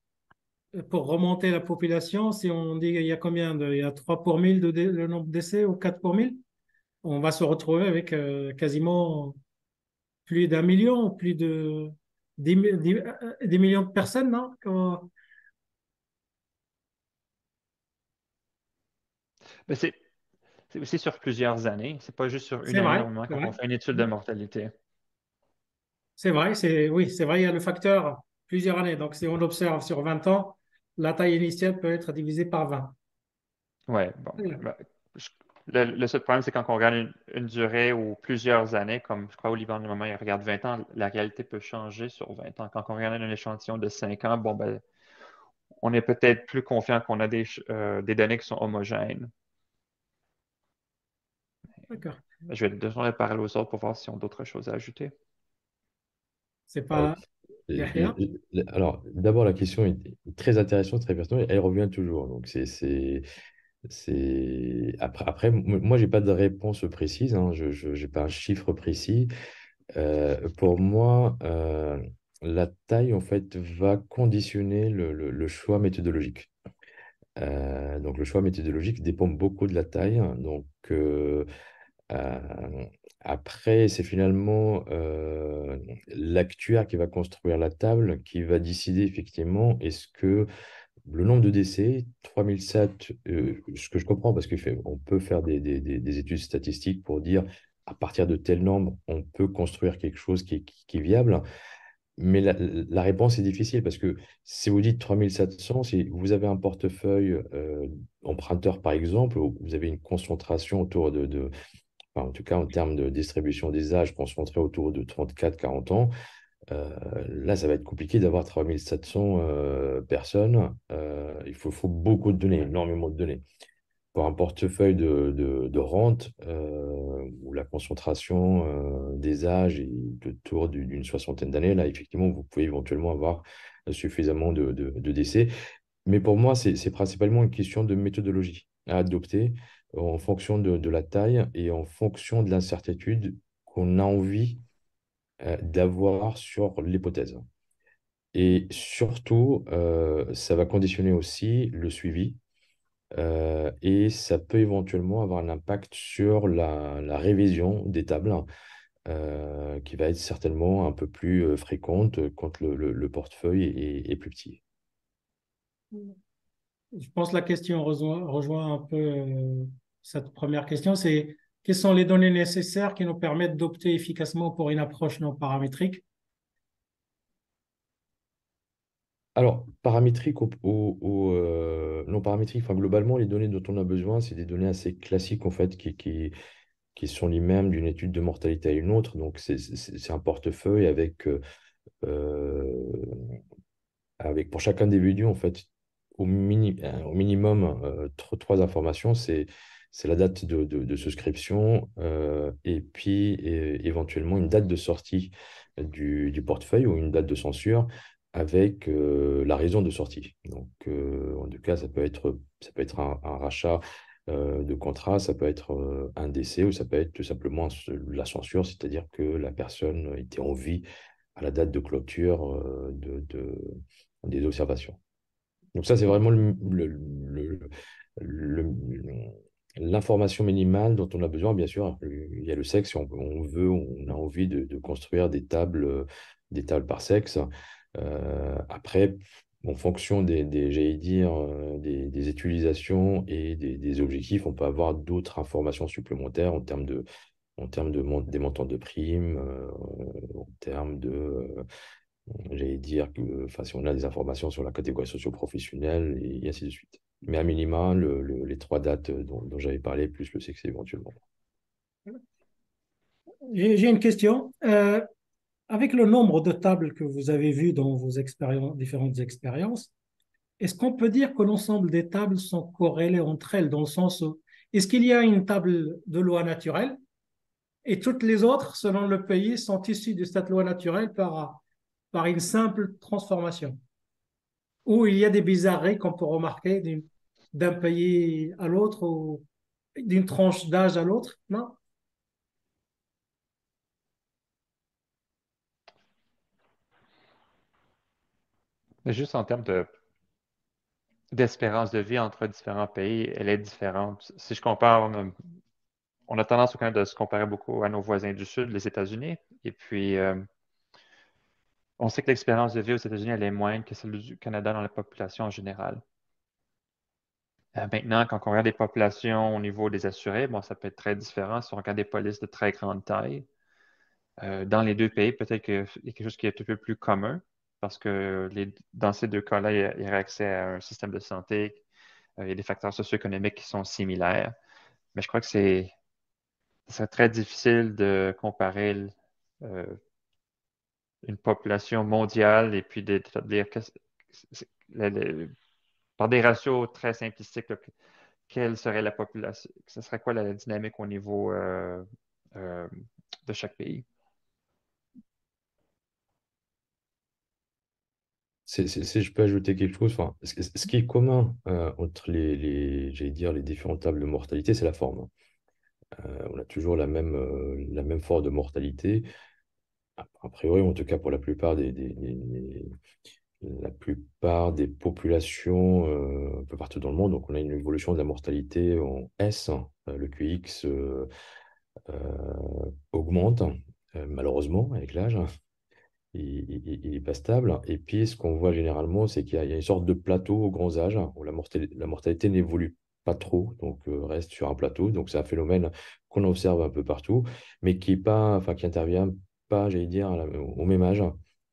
pour remonter la population, si on dit qu'il y a combien il y a 3 pour 1000 le nombre de décès ou 4 pour 1000, on va se retrouver avec quasiment plus d'un million, plus de 10 millions de personnes, non? Mais c'est aussi sur plusieurs années. C'est pas juste sur une C'est année vrai, normalement c'est qu'on vrai. fait une étude de mortalité. C'est vrai, oui, c'est vrai, il y a le facteur plusieurs années. Donc, si on observe sur 20 ans, la taille initiale peut être divisée par 20. Ouais, bon. Très bien. Ben, je- le seul problème, c'est quand on regarde une durée ou plusieurs années, comme je crois Olivier, normalement, il regarde 20 ans, la réalité peut changer sur 20 ans. Quand on regarde un échantillon de 5 ans, bon, ben, on est peut-être plus confiant qu'on a des données qui sont homogènes. D'accord. Je vais devoir parler aux autres pour voir s'ils ont d'autres choses à ajouter. C'est Alors, pas Yahya? alors, d'abord, la question est très intéressante, très pertinente, et elle revient toujours. Donc, Après, moi, j'ai pas de réponse précise, hein, j'ai pas un chiffre précis. Pour moi, la taille, en fait, va conditionner le choix méthodologique. Donc, le choix méthodologique dépend beaucoup de la taille. Donc, euh, après, c'est finalement l'actuaire qui va construire la table qui va décider effectivement est-ce que le nombre de décès, 3007, ce que je comprends parce qu'on peut faire des études statistiques pour dire à partir de tel nombre, on peut construire quelque chose qui est viable. Mais la réponse est difficile parce que si vous dites 3700, si vous avez un portefeuille emprunteur par exemple, où vous avez une concentration autour enfin, en tout cas en termes de distribution des âges concentrés autour de 34-40 ans, là ça va être compliqué d'avoir 3700 personnes. Il faut beaucoup de données, énormément de données. Pour un portefeuille de rente où la concentration des âges est autour d'une soixantaine d'années, là, effectivement, vous pouvez éventuellement avoir suffisamment de décès. Mais pour moi, c'est principalement une question de méthodologie à adopter en fonction de la taille et en fonction de l'incertitude qu'on a envie d'avoir sur l'hypothèse. Et surtout, ça va conditionner aussi le suivi et ça peut éventuellement avoir un impact sur la révision des tables, qui va être certainement un peu plus fréquente quand le portefeuille est plus petit. Je pense que la question rejoint un peu cette première question, c'est quelles sont les données nécessaires qui nous permettent d'opter efficacement pour une approche non paramétrique? Alors, paramétrique non paramétrique, enfin, globalement, les données dont on a besoin, c'est des données assez classiques en fait, qui sont les mêmes d'une étude de mortalité à une autre. Donc, c'est un portefeuille euh, avec pour chaque individu, en fait, au minimum, trois informations. C'est la date de souscription et puis éventuellement une date de sortie du portefeuille ou une date de censure avec la raison de sortie. Donc, en tout cas, ça peut être un rachat de contrat, ça peut être un décès ou ça peut être tout simplement la censure, c'est-à-dire que la personne était en vie à la date de clôture des observations. Donc ça, c'est vraiment l'information minimale dont on a besoin. Bien sûr, il y a le sexe, si on a envie de construire des tables par sexe. Après, en fonction j'allais dire, des utilisations et des objectifs, on peut avoir d'autres informations supplémentaires des montants de primes, en termes j'allais dire que, enfin, si on a des informations sur la catégorie socio-professionnelle et ainsi de suite. Mais à minima, les trois dates dont j'avais parlé, plus le sexe éventuellement. J'ai une question. Avec le nombre de tables que vous avez vues dans vos différentes expériences, est-ce qu'on peut dire que l'ensemble des tables sont corrélées entre elles, dans le sens où est-ce qu'il y a une table de loi naturelle et toutes les autres, selon le pays, sont issues de cette loi naturelle par une simple transformation? Ou il y a des bizarreries qu'on peut remarquer d'un pays à l'autre, d'une tranche d'âge à l'autre, non? Mais juste en termes d'espérance de vie entre différents pays, elle est différente. Si je compare, on a tendance quand même de se comparer beaucoup à nos voisins du Sud, les États-Unis. Et puis, on sait que l'expérience de vie aux États-Unis, elle est moindre que celle du Canada dans la population en général. Maintenant, quand on regarde les populations au niveau des assurés, bon, ça peut être très différent. Si on regarde des polices de très grande taille, dans les deux pays, peut-être qu'il y a quelque chose qui est un peu plus commun, parce que dans ces deux cas-là, il y a accès à un système de santé, il y a des facteurs socio-économiques qui sont similaires. Mais je crois que ce serait très difficile de comparer euh, une population mondiale et puis d'établir par des ratios très simplistiques, là, quelle serait la population, ce serait quoi la dynamique au niveau euh, de chaque pays. Si je peux ajouter quelque chose, enfin, ce qui est commun entre j'allais dire, les différentes tables de mortalité, c'est la forme, hein. On a toujours la même forme de mortalité. A priori, en tout cas pour la plupart des populations un peu partout dans le monde. Donc, on a une évolution de la mortalité en S, hein. Le QX augmente, malheureusement, avec l'âge. Il est pas stable. Et puis, ce qu'on voit généralement, c'est qu'il y a une sorte de plateau aux grands âges où la mortalité n'évolue pas trop, donc reste sur un plateau. Donc, c'est un phénomène qu'on observe un peu partout, mais qui est pas, enfin, qui intervient pas, j'allais dire, au même âge.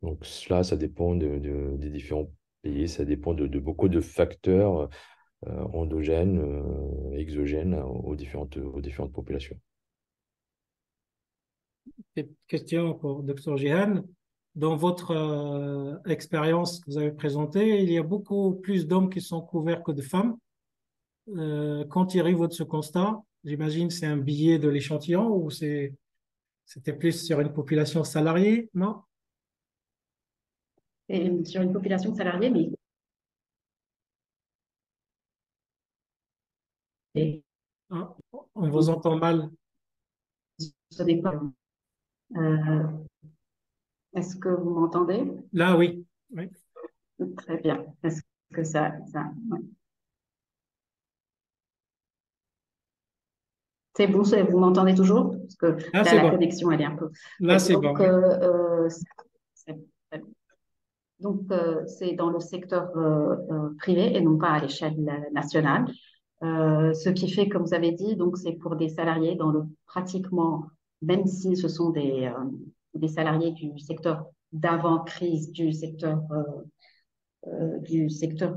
Donc, cela, ça dépend des différents pays, ça dépend de beaucoup de facteurs endogènes, exogènes aux différentes populations. Cette question pour Dr. Jihan. Dans votre expérience que vous avez présentée, il y a beaucoup plus d'hommes qui sont couverts que de femmes. Quand tirez-vous de ce constat? J'imagine c'est un billet de l'échantillon ou c'était plus sur une population salariée, non? Et sur une population salariée, mais et Ah, on vous entend mal. ça dépend. Euh, Est-ce que vous m'entendez? Là, oui. Oui. Très bien. Est-ce que ouais. C'est bon, vous m'entendez toujours? Parce que Là, là, c'est la bon. connexion, elle est un peu. Là, Oui, c'est bon, oui. c'est- c'est dans le secteur privé et non pas à l'échelle nationale. Ce qui fait, comme vous avez dit, donc c'est pour des salariés dans le pratiquement, même si ce sont des salariés du secteur d'avant-crise, du secteur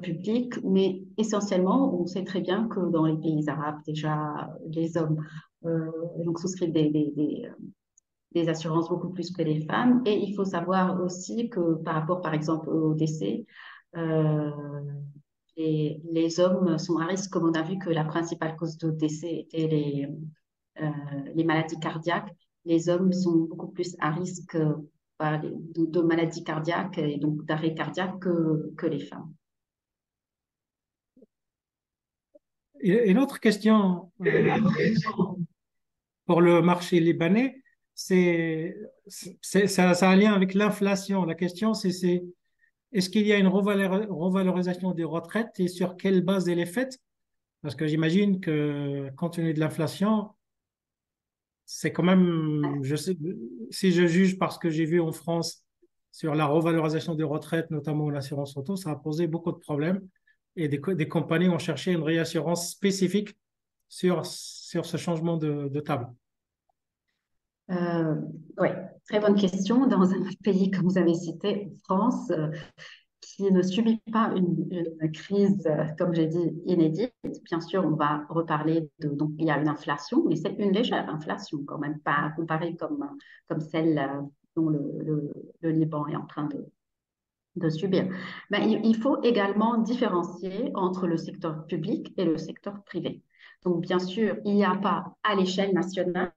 public, mais essentiellement, on sait très bien que dans les pays arabes, déjà, les hommes donc souscrivent des assurances beaucoup plus que les femmes. Et il faut savoir aussi que par rapport, par exemple, au décès, euh, les hommes sont à risque, comme on a vu que la principale cause de décès était les maladies cardiaques. Les hommes sont beaucoup plus à risque de maladies cardiaques et donc d'arrêt cardiaque que les femmes. Et une autre question pour le marché libanais, ça a un lien avec l'inflation. La question, est-ce qu'il y a une revalorisation des retraites et sur quelle base elle est faite? Parce que j'imagine que compte tenu de l'inflation, c'est quand même, je sais, si je juge parce que j'ai vu en France sur la revalorisation des retraites, notamment l'assurance auto, ça a posé beaucoup de problèmes et des compagnies ont cherché une réassurance spécifique sur ce changement de table. Euh, oui, très bonne question. Dans un pays, comme vous avez cité, France, qui ne subit pas une crise, comme j'ai dit, inédite. Bien sûr, on va reparler donc il y a une inflation, mais c'est une légère inflation quand même, pas comparée comme celle dont le Liban est en train de subir. Mais il faut également différencier entre le secteur public et le secteur privé. Donc, bien sûr, il n'y a pas à l'échelle nationale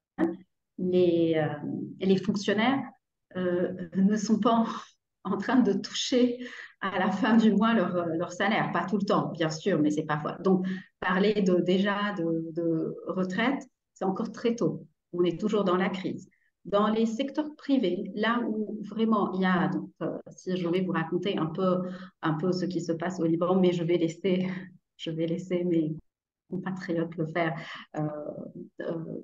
les fonctionnaires ne sont pas en train de toucher à la fin du mois leur salaire. Pas tout le temps, bien sûr, mais c'est parfois. Donc, parler déjà de retraite, c'est encore très tôt. On est toujours dans la crise. Dans les secteurs privés, là où vraiment il y a, donc, si je vais vous raconter un peu ce qui se passe au Liban, mais je vais laisser mes compatriotes le faire euh,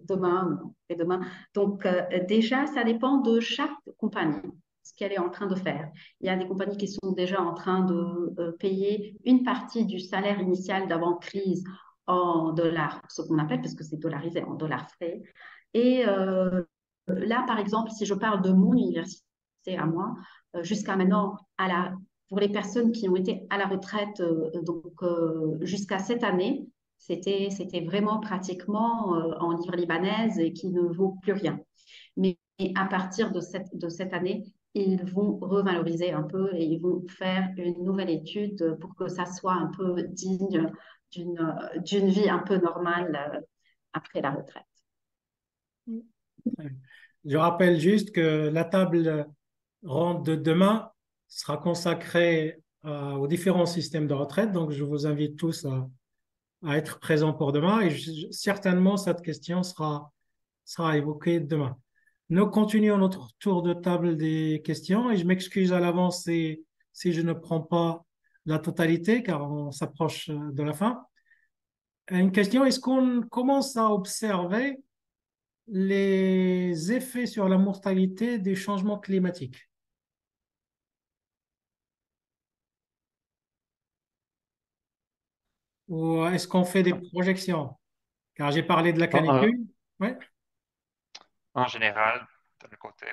demain et demain. Donc, déjà, ça dépend de chaque compagnie, ce qu'elle est en train de faire. Il y a des compagnies qui sont déjà en train de payer une partie du salaire initial d'avant-crise en dollars, ce qu'on appelle, parce que c'est dollarisé, en dollars frais. Et là, par exemple, si je parle de mon université à moi, jusqu'à maintenant, pour les personnes qui ont été à la retraite jusqu'à cette année, c'était vraiment pratiquement en livre libanaise et qui ne vaut plus rien. Mais à partir de cette année, ils vont revaloriser un peu et ils vont faire une nouvelle étude pour que ça soit un peu digne d'une vie un peu normale après la retraite. Je rappelle juste que la table ronde de demain sera consacrée aux différents systèmes de retraite. Donc, je vous invite tous à être présents pour demain et certainement cette question sera évoquée demain. Nous continuons notre tour de table des questions et je m'excuse à l'avance si je ne prends pas la totalité car on s'approche de la fin. Une question, est-ce qu'on commence à observer les effets sur la mortalité des changements climatiques? Ou est-ce qu'on fait des projections? Car j'ai parlé de la En, en- canicule. Ouais. en général, d'un côté,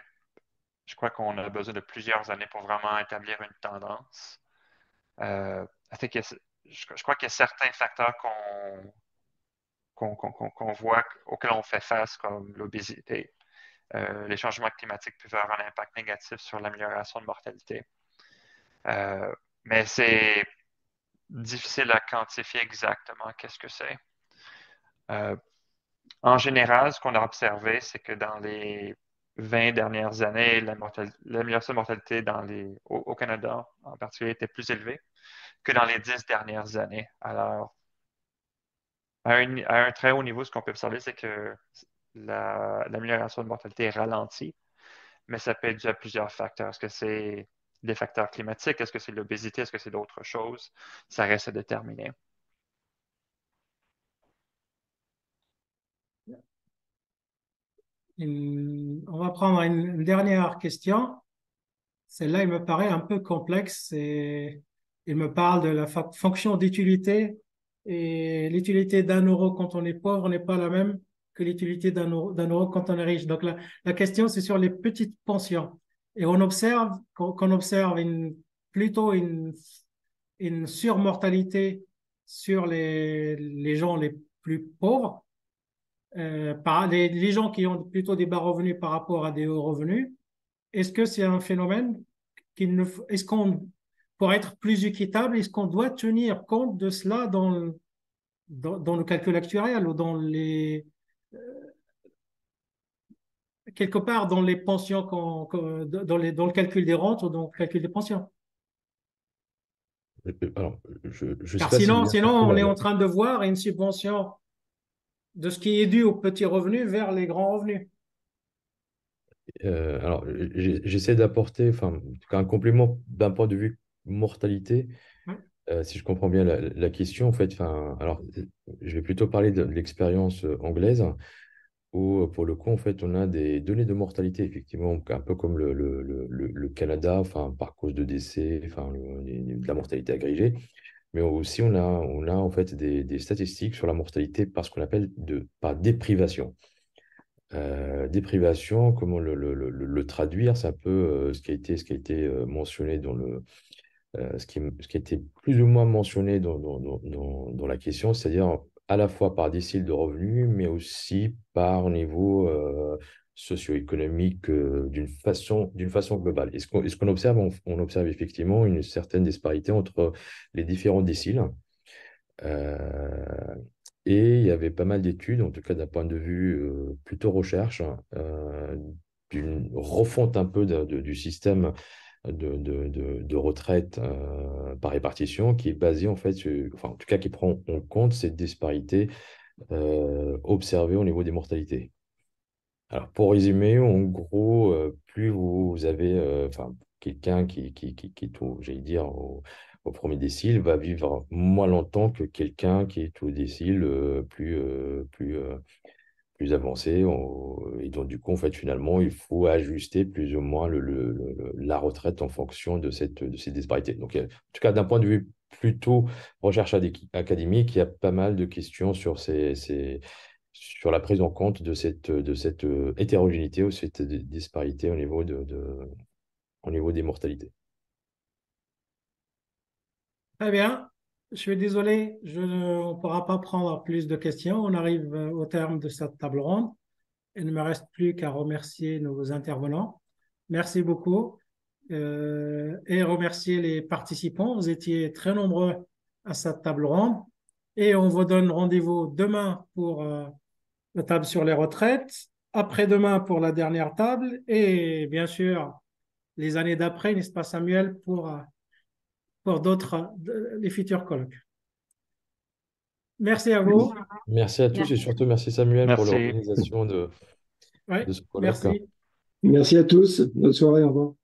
je crois qu'on a besoin de plusieurs années pour vraiment établir une tendance. I think je crois qu'il y a certains facteurs qu'on voit, auxquels on fait face, comme l'obésité. Les changements climatiques peuvent avoir un impact négatif sur l'amélioration de mortalité. Mais c'est difficile à quantifier exactement qu'est-ce que c'est. Euh, En général, ce qu'on a observé, c'est que dans les 20 dernières années, l'amélioration de mortalité au Canada en particulier était plus élevée que dans les 10 dernières années. Alors, à un très haut niveau, ce qu'on peut observer, c'est que l'amélioration de mortalité est ralentie, mais ça peut être dû à plusieurs facteurs. Est-ce que c'est des facteurs climatiques? Est-ce que c'est l'obésité? Est-ce que c'est d'autres choses? Ça reste à déterminer. On va prendre une dernière question. Celle-là, il me paraît un peu complexe et il me parle de la fonction d'utilité et l'utilité d'un euro quand on est pauvre n'est pas la même que l'utilité d'un euro quand on est riche. Donc la question, c'est sur les petites pensions. Et on observe qu'on observe plutôt une surmortalité sur les gens les plus pauvres, les gens qui ont plutôt des bas revenus par rapport à des hauts revenus. Est-ce que c'est un phénomène est-ce qu'on, pour être plus équitable, est-ce qu'on doit tenir compte de cela dans le calcul actuarial ou quelque part dans les pensions, dans le calcul des rentes ou dans le calcul des pensions? Alors, je ne sais Car pas si j'ai bien sinon, compris on est en train de voir une subvention de ce qui est dû aux petits revenus vers les grands revenus. Alors, j'essaie d'apporter, enfin, en tout cas, un complément d'un point de vue mortalité. Ouais. Si je comprends bien la question, en fait, enfin, alors, je vais plutôt parler de l'expérience anglaise, où, pour le coup, en fait, on a des données de mortalité, effectivement, un peu comme le Canada, enfin, par cause de décès, enfin, de la mortalité agrégée. Mais aussi, on a en fait des statistiques sur la mortalité par ce qu'on appelle par déprivation. Déprivation, comment le traduire, c'est un peu ce qui a été mentionné ce qui a été plus ou moins mentionné dans la question, c'est-à-dire à la fois par décile de revenus, mais aussi par niveau socio-économique d'une façon globale. Et ce qu'on observe, on observe effectivement une certaine disparité entre les différents déciles. Euh, et il y avait pas mal d'études, en tout cas d'un point de vue plutôt recherche, d'une refonte un peu du système de retraite par répartition qui est basé en fait, enfin en tout cas qui prend en compte cette disparité observée au niveau des mortalités. Alors pour résumer, en gros, plus vous avez enfin, quelqu'un qui est j'allais dire, au premier décile va vivre moins longtemps que quelqu'un qui est au décile plus avancé. Et donc, du coup, en fait, finalement, il faut ajuster plus ou moins la retraite en fonction de ces disparités. Donc, en tout cas, d'un point de vue plutôt recherche académique, il y a pas mal de questions sur sur la prise en compte de cette hétérogénéité ou cette disparité au niveau des mortalités. Très bien. Je suis désolé, on ne pourra pas prendre plus de questions. On arrive au terme de cette table ronde. Il ne me reste plus qu'à remercier nos intervenants. Merci beaucoup et remercier les participants. Vous étiez très nombreux à cette table ronde et on vous donne rendez-vous demain pour la table sur les retraites, après-demain pour la dernière table et bien sûr les années d'après, n'est-ce pas Samuel, pour d'autres, les futurs colloques. Merci à vous. Merci à tous et surtout merci Samuel pour Merci. l'organisation Oui, de ce colloque. merci. Merci à tous. Bonne soirée. Au revoir.